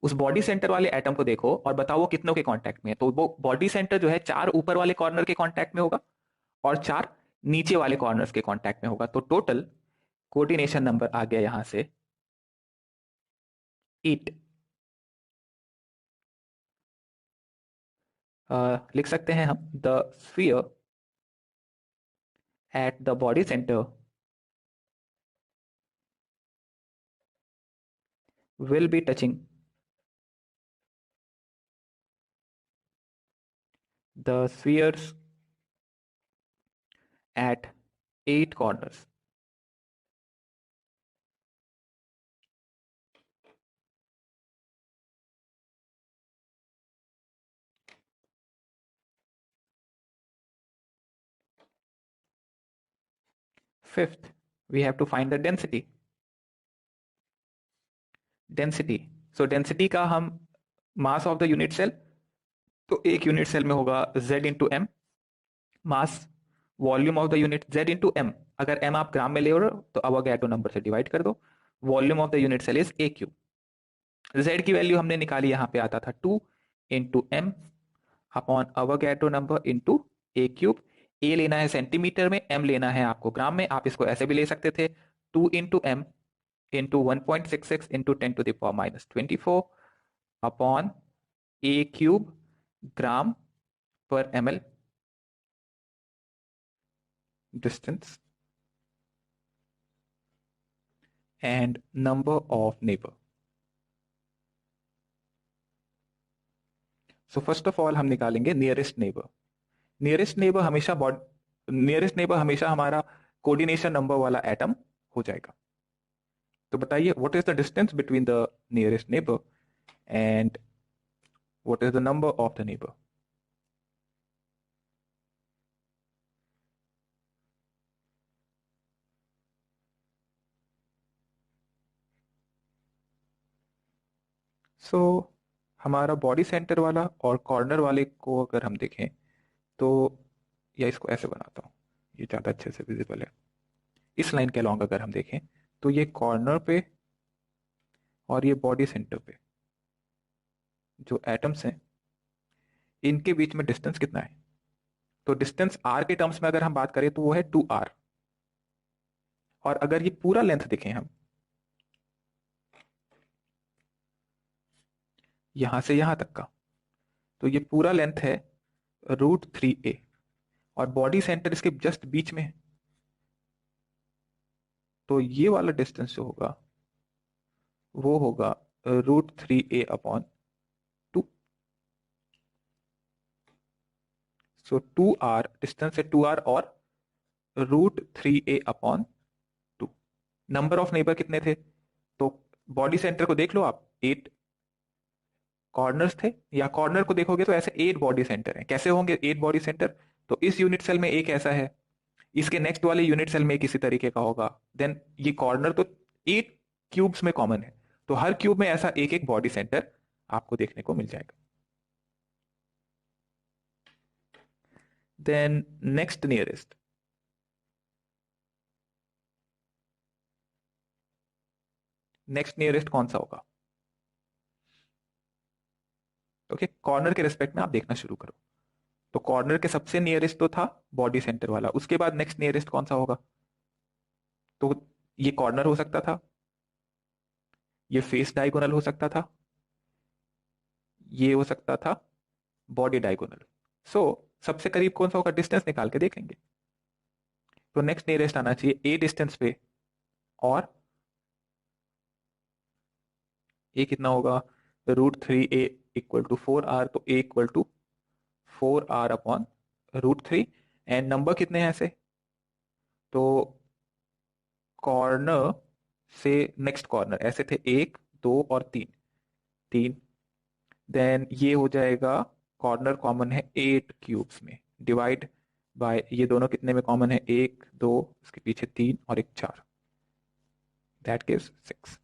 उस बॉडी सेंटर वाले एटम को देखो और बताओ वो कितनों के कांटेक्ट में है। तो वो बॉडी सेंटर जो है 4 ऊपर वाले कॉर्नर के कांटेक्ट में होगा और 4 नीचे वाले कॉर्नर्स के कांटेक्ट में होगा। तो टोटल कोऑर्डिनेशन नंबर आ गया यहां से 8। लिख सकते हैं हम, the sphere at the body centre will be touching the spheres at 8 corners. Fifth, we have to find the density. Density. So density का हम mass of the unit cell, तो एक यूनिट सेल में होगा Z into M, mass volume of the unit Z into M. अगर m आप ग्राम में ले रहे हो तो अवोगाड्रो नंबर से डिवाइड कर दो। Volume of the unit cell is A cube. Z की वैल्यू हमने निकाली, यहाँ पे आता था 2 into M upon Avogadro number into A cube. A लेना है सेंटीमीटर में, एम लेना है आपको ग्राम में। आप इसको ऐसे भी ले सकते थे, 2 into M into 1.66 into 10 to the power minus 24 upon A cube gram per M L distance and number of neighbour. So first of all हम निकालेंगे नियरेस्ट नेबर। नियरेस्ट नेबर हमेशा नियरेस्ट नेबर हमेशा हमारा कोऑर्डिनेशन नंबर वाला atom हो जाएगा। तो बताइए what is the distance between the nearest neighbour and what is the number of the neighbour. So हमारा बॉडी सेंटर वाला और कॉर्नर वाले को अगर हम देखें तो, या इसको ऐसे बनाता हूँ, ये ज़्यादा अच्छे से विजिबल है। इस लाइन के अलॉन्ग अगर हम देखें तो ये कॉर्नर पे और ये बॉडी सेंटर पे जो एटम्स हैं इनके बीच में डिस्टेंस कितना है। तो डिस्टेंस आर के टर्म्स में अगर हम बात करें तो वो है 2r। और अगर ये पूरा लेंथ देखें हम, यहां से यहां तक का, तो ये पूरा लेंथ है √3a और बॉडी सेंटर इसके जस्ट बीच में है। तो ये वाला डिस्टेंस जो होगा वो होगा √3a अपॉन 2। सो 2r, डिस्टेंस है 2r और √3a upon 2। Number of neighbour कितने थे? तो बॉडी सेंटर को देख लो आप, 8 कॉर्नर्स थे, या कॉर्नर को देखोगे तो ऐसे 8 बॉडी सेंटर हैं। कैसे होंगे 8 बॉडी सेंटर? तो इस यूनिट सेल में एक ऐसा है, इसके नेक्स्ट वाले यूनिट सेल में किसी तरीके का होगा, देन ये कॉर्नर तो 8 क्यूब्स में कॉमन है, तो हर क्यूब में ऐसा एक एक बॉडी सेंटर आपको देखने को मिल जाएगा। Then next nearest, next nearest कौन सा होगा? ओके, कॉर्नर के रेस्पेक्ट में आप देखना शुरू करो। तो कॉर्नर के सबसे नियरेस्ट तो था बॉडी सेंटर वाला, उसके बाद नेक्स्ट नियरेस्ट कौन सा होगा? तो ये कॉर्नर हो सकता था, ये फेस डायगोनल हो सकता था, ये हो सकता था बॉडी डायगोनल। सो सबसे करीब कौन सा होगा, डिस्टेंस निकाल के देखेंगे। तो नेक्स्ट नियरेस्ट आना चाहिए ए डिस्टेंस पे, और ए कितना होगा, √3a इक्वल टू 4r, तो a equal to 4r upon √3। And number कितने हैं ऐसे, तो कॉर्नर से नेक्स्ट कॉर्नर ऐसे थे 1, 2 और 3, 3। देन ये हो जाएगा, कॉर्नर कॉमन है 8 क्यूब्स में, डिवाइड बाय ये दोनों कितने में कॉमन है, 1, 2, इसके पीछे 3 और एक 4, दैट गिव्स 6।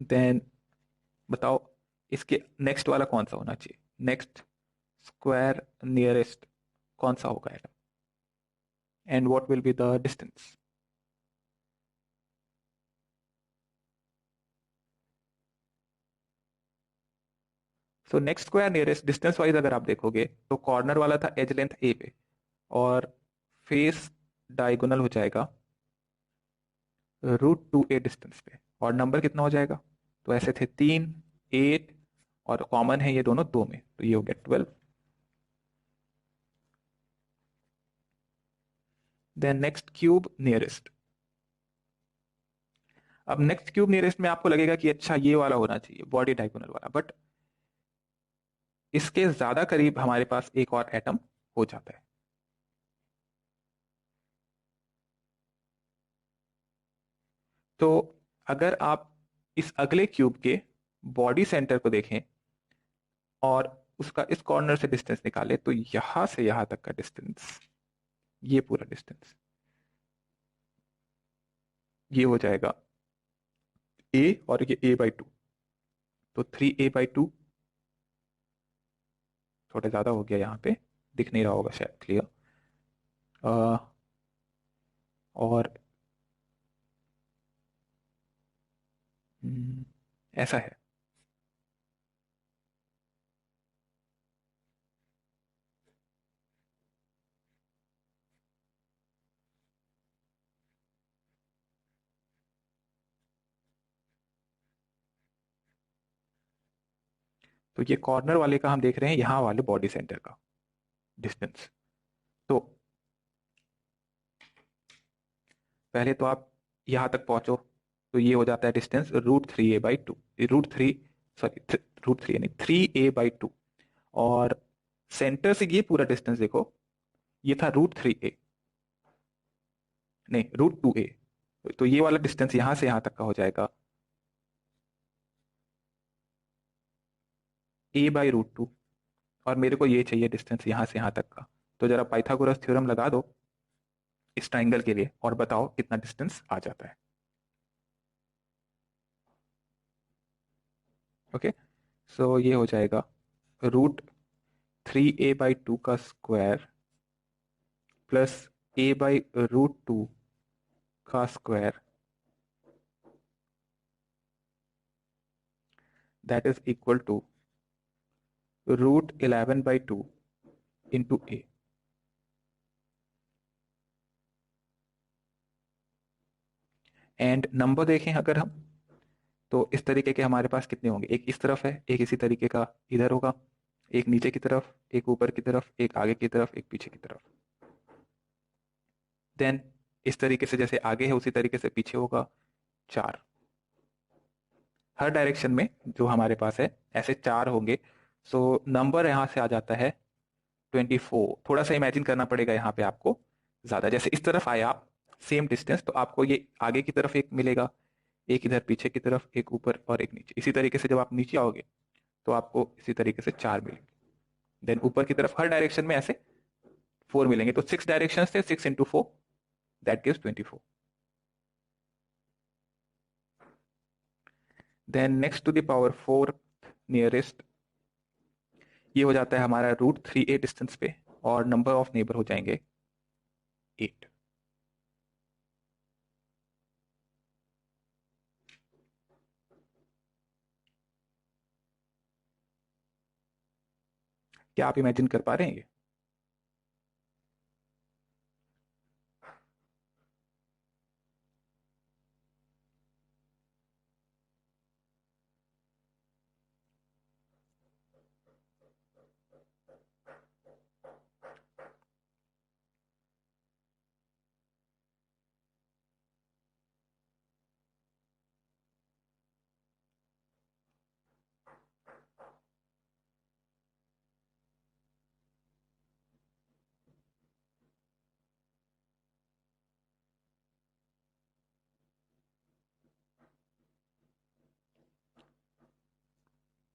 देन बताओ इसके नेक्स्ट वाला कौन सा होना चाहिए, नेक्स्ट स्क्वायर नियरेस्ट कौन सा होगा atom, and what will be the distance. So next square nearest distance wise अगर आप देखोगे तो कॉर्नर वाला था एज लेंथ ए पे, और फेस डायगोनल हो जाएगा √2a डिस्टेंस पे, और नंबर कितना हो जाएगा, तो ऐसे थे 3, 8, और कॉमन है ये दोनों 2 में, तो ये हो गया 12। Then next cube nearest. अब नेक्स्ट क्यूब नियरेस्ट में आपको लगेगा कि अच्छा ये वाला होना चाहिए बॉडी डायगोनल वाला, बट इसके ज्यादा करीब हमारे पास एक और एटम हो जाता है। तो अगर आप इस अगले क्यूब के बॉडी सेंटर को देखें और उसका इस कॉर्नर से डिस्टेंस निकाले, तो यहां से यहां तक का डिस्टेंस, ये पूरा डिस्टेंस, ये हो जाएगा a, और ये a/2, तो 3a/2, थोड़ा ज्यादा हो गया यहाँ पे, दिख नहीं रहा होगा शायद क्लियर, और ऐसा है। तो ये कॉर्नर वाले का हम देख रहे हैं, यहाँ वाले बॉडी सेंटर का डिस्टेंस। तो पहले तो आप यहाँ तक पहुंचो, तो ये हो जाता है डिस्टेंस √3a/2, √3, सॉरी √3 नहीं, 3a/2, और सेंटर से ये पूरा डिस्टेंस देखो, ये था √3a, नहीं √2a, तो ये वाला डिस्टेंस यहां से यहां तक का हो जाएगा a/√2, और मेरे को ये चाहिए डिस्टेंस यहां से यहां तक का। तो जरा पाइथागोरस थ्योरम लगा दो इस ट्राइंगल के लिए और बताओ कितना डिस्टेंस आ जाता है। ओके, सो ये हो जाएगा √3a/2 का स्क्वायर प्लस a/√2 का square, that is equal to √11/2 into a। And number देखें अगर हम, तो इस तरीके के हमारे पास कितने होंगे, एक इस तरफ है, एक इसी तरीके का इधर होगा, एक नीचे की तरफ, एक ऊपर की तरफ, एक आगे की तरफ, एक पीछे की तरफ। देन इस तरीके से जैसे आगे है उसी तरीके से पीछे होगा 4, हर डायरेक्शन में जो हमारे पास है ऐसे 4 होंगे। सो नंबर यहाँ से आ जाता है 24। थोड़ा सा इमेजिन करना पड़ेगा यहाँ पे आपको ज्यादा, जैसे इस तरफ आए आप सेम डिस्टेंस, तो आपको ये आगे की तरफ एक मिलेगा, एक इधर पीछे की तरफ, एक ऊपर और एक नीचे। इसी तरीके से जब आप नीचे आओगे तो आपको इसी तरीके से 4 मिलेंगे। देन ऊपर की तरफ हर डायरेक्शन में ऐसे 4 मिलेंगे, तो 6 डायरेक्शन थे, 6 × 4 that gives 24। Then next to the power 4 nearest, ये हो जाता है हमारा √3a डिस्टेंस पे, और नंबर ऑफ नेबर हो जाएंगे 8। क्या आप इमेजिन कर पा रहे हैं ये?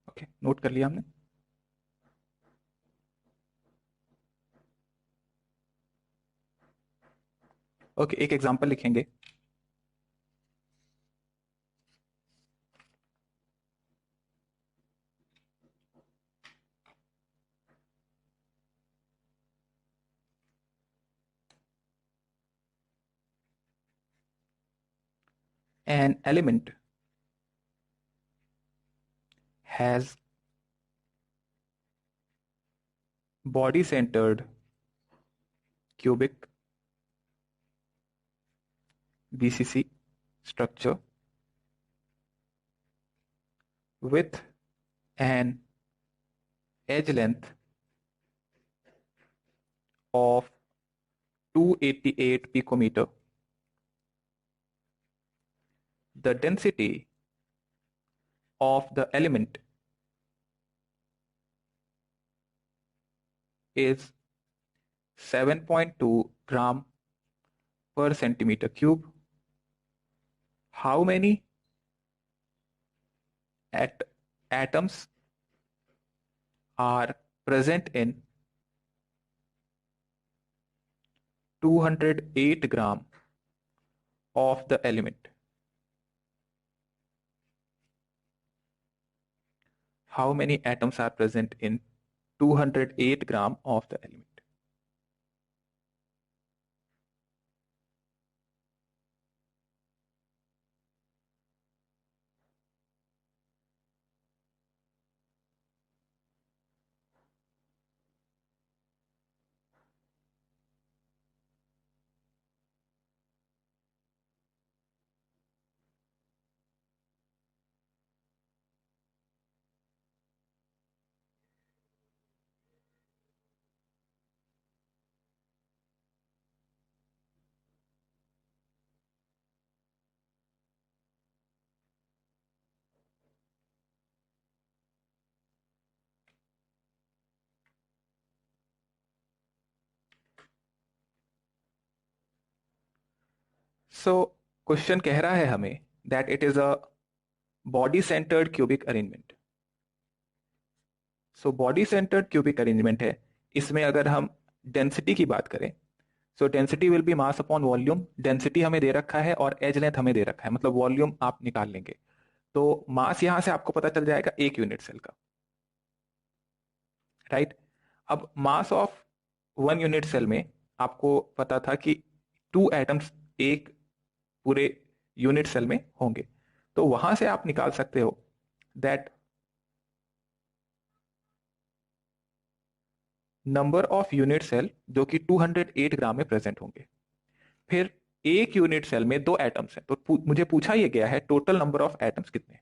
ओके, नोट कर लिया हमने। ओके, एक एग्जांपल लिखेंगे। An element has body centered cubic BCC structure with an edge length of 288 picometer. The density of the element is 7.2 gram per centimeter cube. How many atoms are present in 208 gram of the element? How many atoms are present in 208 gram of the element? So question कह रहा है हमें that it is a body centred cubic arrangement. So body centred cubic arrangement है। इसमें अगर हम density की बात करें, सो density will be mass upon volume. Density हमें दे रखा है और एज लेंथ हमें दे रखा है, मतलब वॉल्यूम आप निकाल लेंगे तो मास यहां से आपको पता चल जाएगा एक यूनिट सेल का, राइट। अब मास ऑफ 1 यूनिट सेल में आपको पता था कि 2 एटम्स एक पूरे यूनिट सेल में होंगे, तो वहां से आप निकाल सकते हो that number of unit cell जो कि 208 ग्राम में प्रेजेंट होंगे। फिर एक यूनिट सेल में 2 एटम्स हैं, तो मुझे पूछा यह गया है टोटल नंबर ऑफ एटम्स कितने।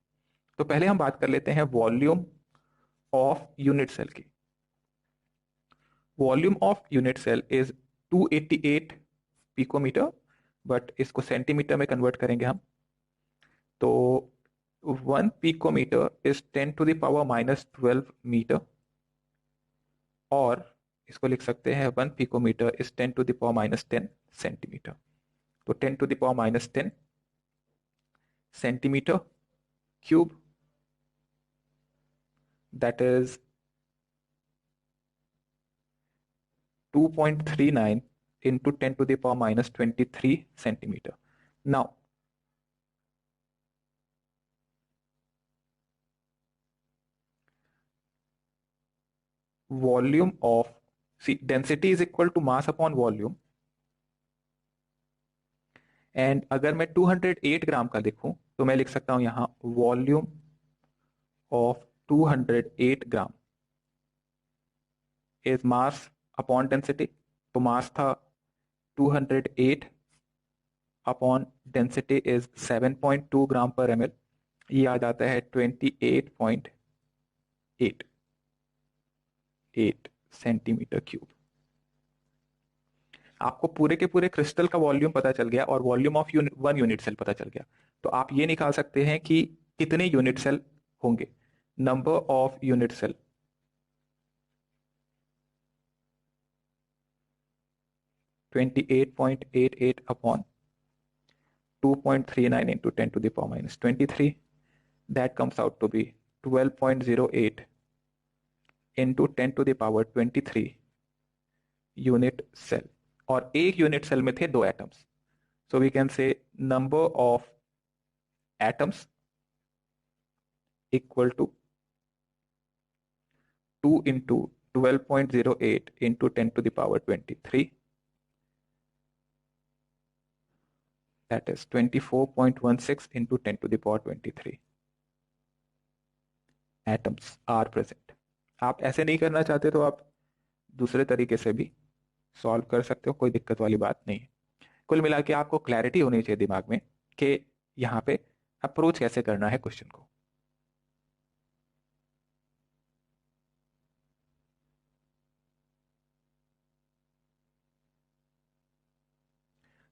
तो पहले हम बात कर लेते हैं वॉल्यूम ऑफ यूनिट सेल की। Volume of unit cell is 288 picometre, but इसको सेंटीमीटर में कन्वर्ट करेंगे हम। तो 1 पिकोमीटर इज 10⁻⁻12 मीटर, और इसको लिख सकते हैं 1 पिकोमीटर इज 10⁻⁻10 सेंटीमीटर। तो 10⁻⁻10 centimetre cube, that is 2.39 into 10⁻⁻23 centimeter. Now, volume of, see, density is equal to mass upon volume, and अगर मैं 208 ग्राम का लिखूं तो मैं लिख सकता हूं यहां volume of 208 gram is mass upon density, तो मास था 208 अपॉन डेंसिटी इज 7.2 ग्राम पर ml, ये आ जाता है 28.88 सेंटीमीटर क्यूब। आपको पूरे के पूरे क्रिस्टल का वॉल्यूम पता चल गया और volume of one unit cell पता चल गया, तो आप ये निकाल सकते हैं कि कितने यूनिट सेल होंगे। Number of unit cell 28.88 upon 2.39 into 10 to the power minus 23, that comes out to be 12.08 into 10 to the power 23 unit cell, और एक यूनिट सेल में थे 2 atoms, so we can say number of atoms equal to 2 into 12.08 into 10 to the power 23, that is 24.16 into 10 to the power 23 atoms are present। आप ऐसे नहीं करना चाहते तो आप दूसरे तरीके से भी सॉल्व कर सकते हो, कोई दिक्कत वाली बात नहीं है। कुल मिला के आपको क्लैरिटी होनी चाहिए दिमाग में कि यहाँ पे अप्रोच कैसे करना है क्वेश्चन को।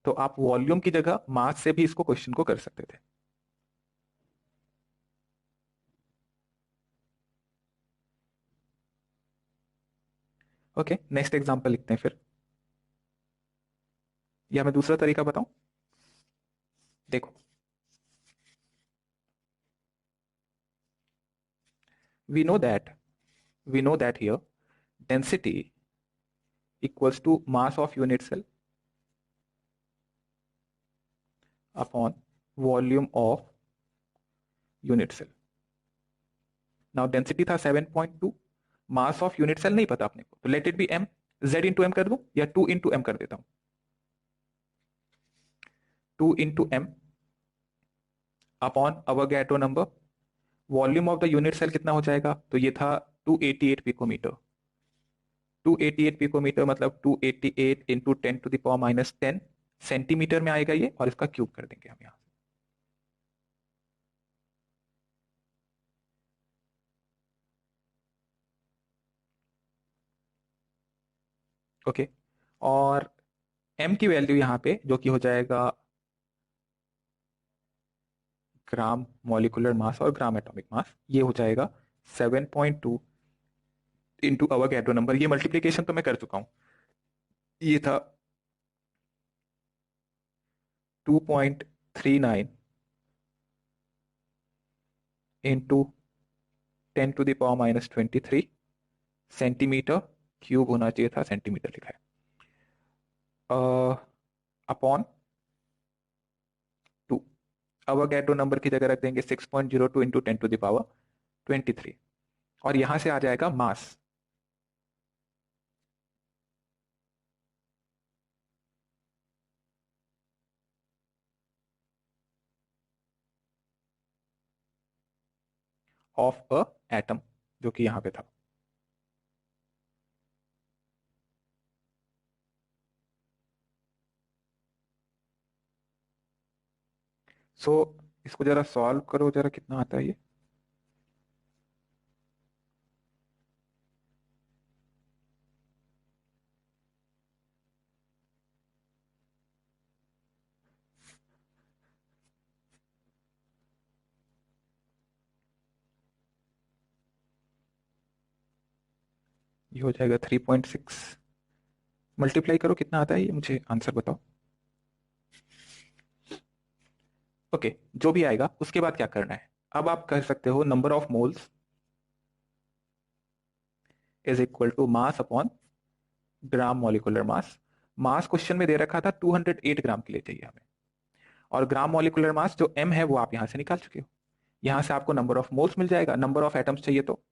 तो आप वॉल्यूम की जगह मास से भी इसको क्वेश्चन को कर सकते थे। ओके, नेक्स्ट एग्जांपल लिखते हैं फिर, या मैं दूसरा तरीका बताऊं। देखो, we know that here density equals to mass of unit cell upon volume of unit cell। now density था 7.2, mass of unit cell नहीं पता अपने को, तो let it be m, z into m कर दूं या 2 into m कर देता हूं, 2 into m upon Avogadro number. Volume of the unit cell कितना हो जाएगा, तो ये था 288 पिकोमीटर। 288 पिकोमीटर मतलब 288 into 10 to the power minus 10 centimetre में आएगा ये, और इसका क्यूब कर देंगे हम यहाँ। ओके, और m की वैल्यू यहाँ पे जो कि हो जाएगा ग्राम मॉलिक्यूलर मास और ग्राम एटॉमिक मास, ये हो जाएगा 7.2 इंटू अवोगाड्रो नंबर। ये मल्टीप्लीकेशन तो मैं कर चुका हूं, ये था 2.39 into 10 to the power minus 23 centimetre cube होना चाहिए था, सेंटीमीटर लिखा है, अपॉन 2। अवोगाड्रो नंबर की जगह रख देंगे 6.02 इंटू 10 टू द पावर 23, और यहां से आ जाएगा मास। ऑफ अ एटम, जो कि यहां पे था। सो इसको जरा सॉल्व करो, जरा कितना आता है ये। ये हो जाएगा 3.6, मल्टीप्लाई करो कितना आता है ये, मुझे आंसर बताओ। ओके, जो भी आएगा उसके बाद क्या करना है, अब आप कर सकते हो number of moles is equal to mass upon gram molecular mass. Mass question में दे रखा था 208 ग्राम के लिए चाहिए हमें, और ग्राम मॉलिक्यूलर मास जो m है वो आप यहां से निकाल चुके हो। यहां से आपको नंबर ऑफ मोल्स मिल जाएगा, नंबर ऑफ एटम्स चाहिए तो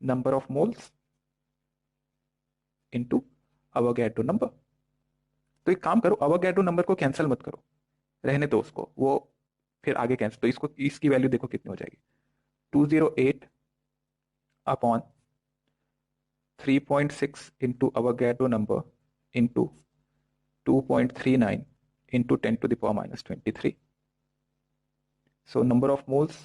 number of moles into Avogadro number. तो एक काम करो, अवोगाड्रो नंबर को कैंसिल मत करो, रहने दो उसको, वो फिर आगे कैंसिल, तो इसको, इसकी वैल्यू देखो कितनी हो जाएगी, 208 upon 3.6 into Avogadro number into 2.39 into 10 to the power minus 23. So number of moles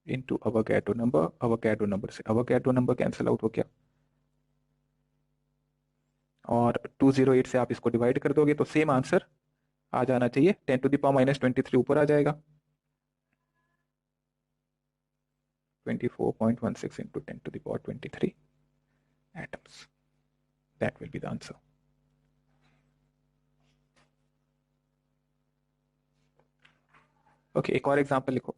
into Avogadro number से Avogadro number कैंसिल आउट हो गया और 208 से आप इसको डिवाइड कर दोगे तो सेम आंसर आ जाना चाहिए 10 टू द पावर माइनस 23 ऊपर आ जाएगा 24.16 into 10 to the power 23 atoms. That will be the answer. Okay, एक और एग्जांपल लिखो.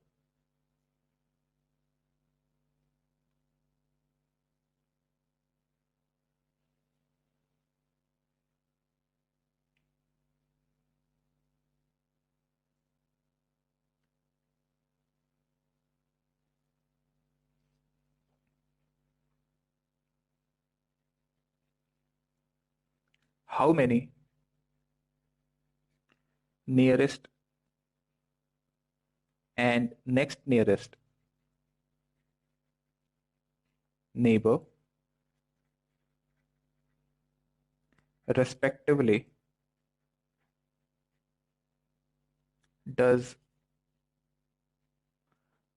How many nearest and next nearest neighbor respectively does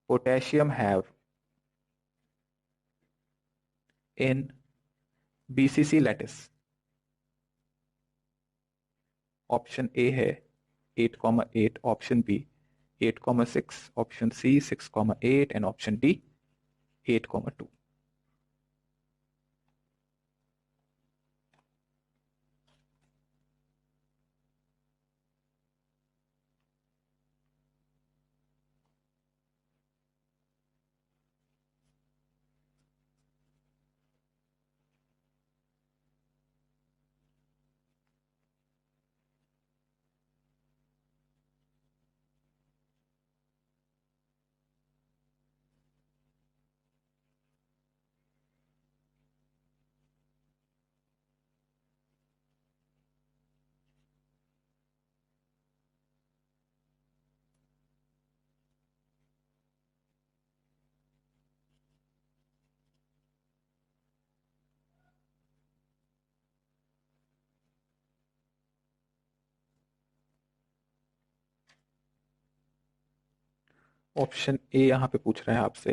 potassium have in BCC lattice? Option A है 8,8, option B 8,6, option C 6,8 and option D 8,2. Option A यहां पे पूछ रहा है आपसे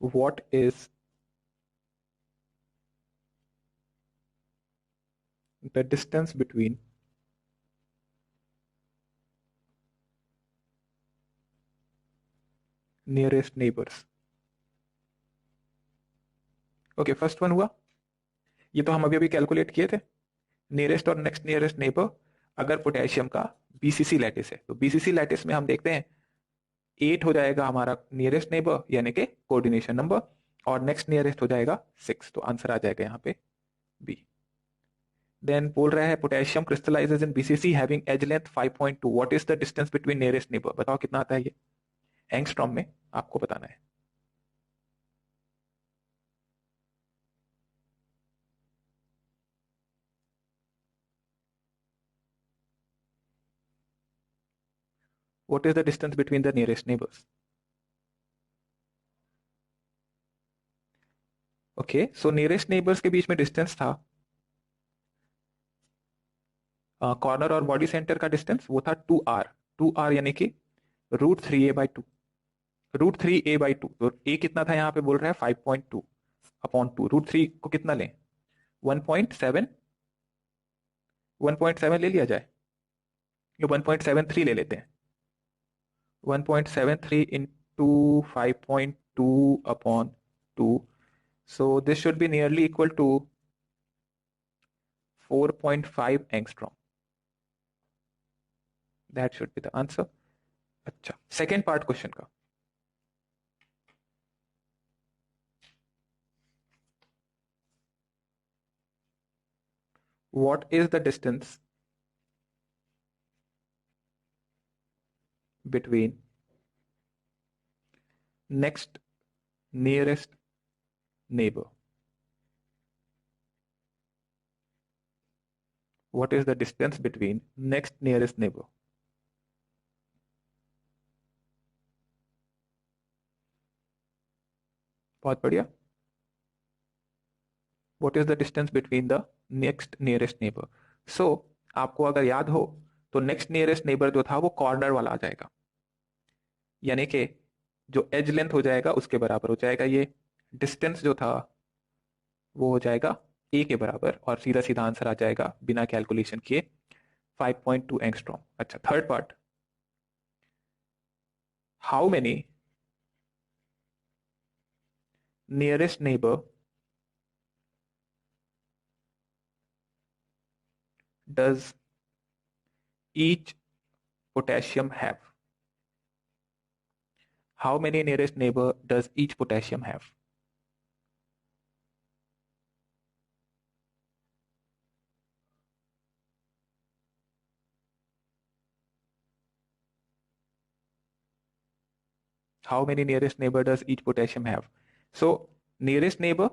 what is the distance between nearest neighbours. Okay, first one हुआ, ये तो हम अभी अभी कैलकुलेट किए थे. नियरेस्ट और नेक्स्ट नियरेस्ट नेबर अगर पोटेशियम का बीसीसी लैटिस है तो बीसीसी लैटिस में हम देखते हैं 8 हो जाएगा हमारा नियरेस्ट नेबर यानी कि कोऑर्डिनेशन नंबर और नेक्स्ट नियरेस्ट हो जाएगा 6, तो आंसर आ जाएगा यहाँ पे बी. देन बोल रहा है potassium crystallises in BCC having edge length 5.2, what is the distance between nearest neighbour. बताओ कितना आता है ये एंगस्ट्रॉम में, आपको बताना है. What is the distance between the nearest neighbors? Okay, so nearest neighbours के बीच में डिस्टेंस था कॉर्नर और बॉडी सेंटर का डिस्टेंस वो था 2r. 2r यानी कि √3a/2. √3a/2, तो a कितना था यहाँ पे बोल रहा है 5.2 अपॉन 2. √3 को कितना लें 1.7. 1.7 ले लिया जाए या 1.73 ले लेते हैं. 1.73 into 5.2 upon 2. So this should be nearly equal to 4.5 angstrom. That should be the answer. अच्छा, सेकेंड पार्ट क्वेश्चन का. What is the distance between next nearest neighbor? what is the distance between next nearest neighbor? बहुत बढ़िया. What is the distance between the next nearest neighbor? So आपको अगर याद हो तो next nearest neighbour जो था वो कॉर्नर वाला आ जाएगा, यानी कि जो एज लेंथ हो जाएगा उसके बराबर हो जाएगा. ये डिस्टेंस जो था वो हो जाएगा ए के बराबर, और सीधा सीधा आंसर आ जाएगा बिना कैलकुलेशन किए 5.2 एंगस्ट्रॉम. अच्छा, third part. How many nearest neighbour does each potassium have? How many nearest neighbor does each potassium have? How many nearest neighbor does each potassium have? So nearest neighbor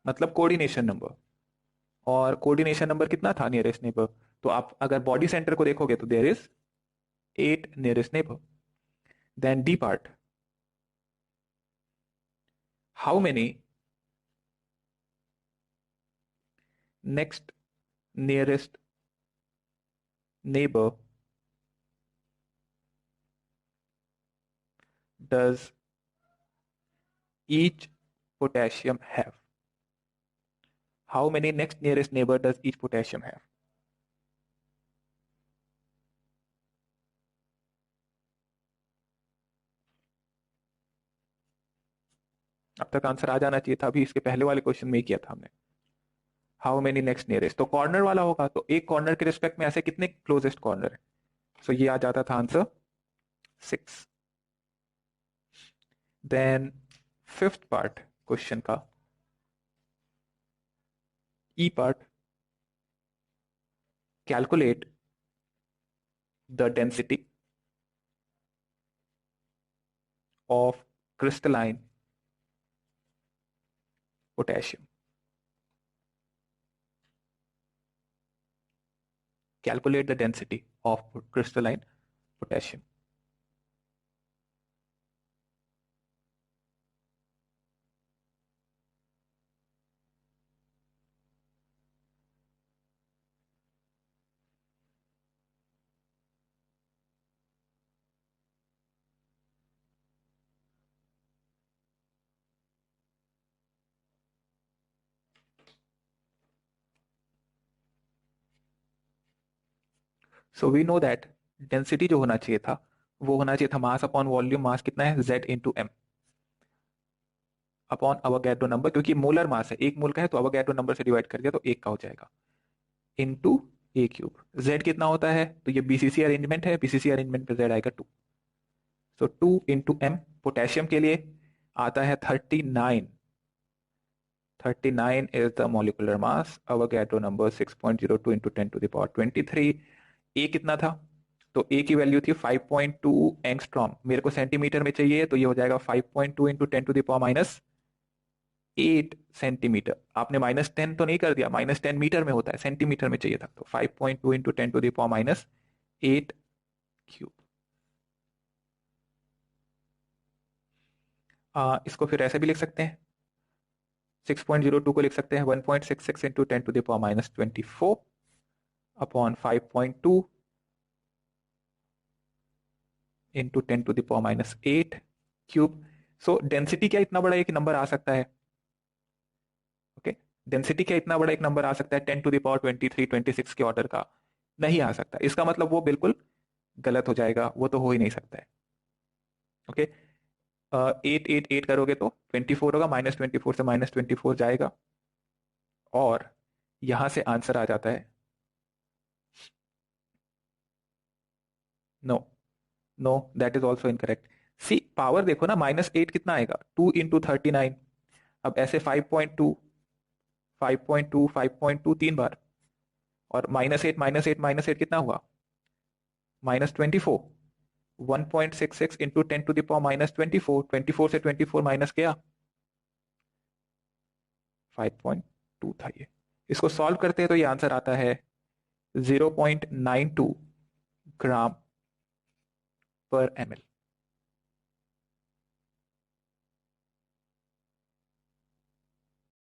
मतलब coordination number, और coordination number कितना था nearest neighbour? तो आप अगर body centre को देखोगे तो there is 8 nearest neighbor. Then D part. How many next nearest neighbor does each potassium have? How many next nearest neighbor does each potassium have? अब तक आंसर आ जाना चाहिए था, अभी इसके पहले वाले क्वेश्चन में ही किया था हमने. हाउ मेनी नेक्स्ट नियरेस्ट, तो कॉर्नर वाला होगा, तो एक कॉर्नर के रिस्पेक्ट में ऐसे कितने क्लोजेस्ट कॉर्नर है? सो ये आ जाता था answer 6. Then fifth part question का, E part. Calculate the density of crystalline potassium. Calculate the density of crystalline potassium. So we know that density जो होना चाहिए था वो होना चाहिए था मास अपॉन वॉल्यूम. मास कितना है? Z into M upon Avogadro number, क्योंकि मोलर मास है, एक मोल का है, तो अवोगाड्रो नंबर से डिवाइड कर दिया तो एक का हो जाएगा, इंटू ए क्यूब. Z कितना होता है? तो ये बीसीसी अरेंजमेंट है, बीसीसी अरेंजमेंट पे Z आएगा 2. सो 2 इंटू एम. पोटेशियम के लिए आता है 39. 39 is the molecular mass. Avogadro number 6.02 into 10 to the power 23. ए कितना था? तो ए की वैल्यू थी 5.2 एंगस्ट्रॉम. मेरे को सेंटीमीटर में चाहिए, तो ये हो जाएगा 5.2 into 10 to the power minus 8 centimetre. आपने -10 तो नहीं कर दिया, -10 मीटर में होता है, सेंटीमीटर में चाहिए था, तो 5.2 into 10 to the power minus 8 cube. इसको फिर ऐसे भी लिख सकते हैं, 6.02 को लिख सकते हैं 1.66 into 10 to the power minus 24 upon 5.2 into 10 to the power minus 8 cube. So density क्या इतना बड़ा एक नंबर आ सकता है? ओके, डेंसिटी क्या इतना बड़ा एक नंबर आ सकता है 10 टू द पावर 23 26 के ऑर्डर का? नहीं आ सकता. इसका मतलब वो बिल्कुल गलत हो जाएगा, वो तो हो ही नहीं सकता है. ओके, 8 करोगे तो 24 होगा, -24 से -24 जाएगा, और यहां से आंसर आ जाता है no. No, that is also incorrect. See power देखो ना, -8 कितना आएगा? 2 इंटू 39. अब ऐसे 5.2 5.2 5.2 तीन बार, और -8 -8 -8 कितना हुआ? -24. 1.66 into 10 to the power minus 24. 24 से 24 माइनस किया 5.2 था ये. इसको सॉल्व करते हैं तो ये आंसर आता है 0.92 ग्राम पर ml।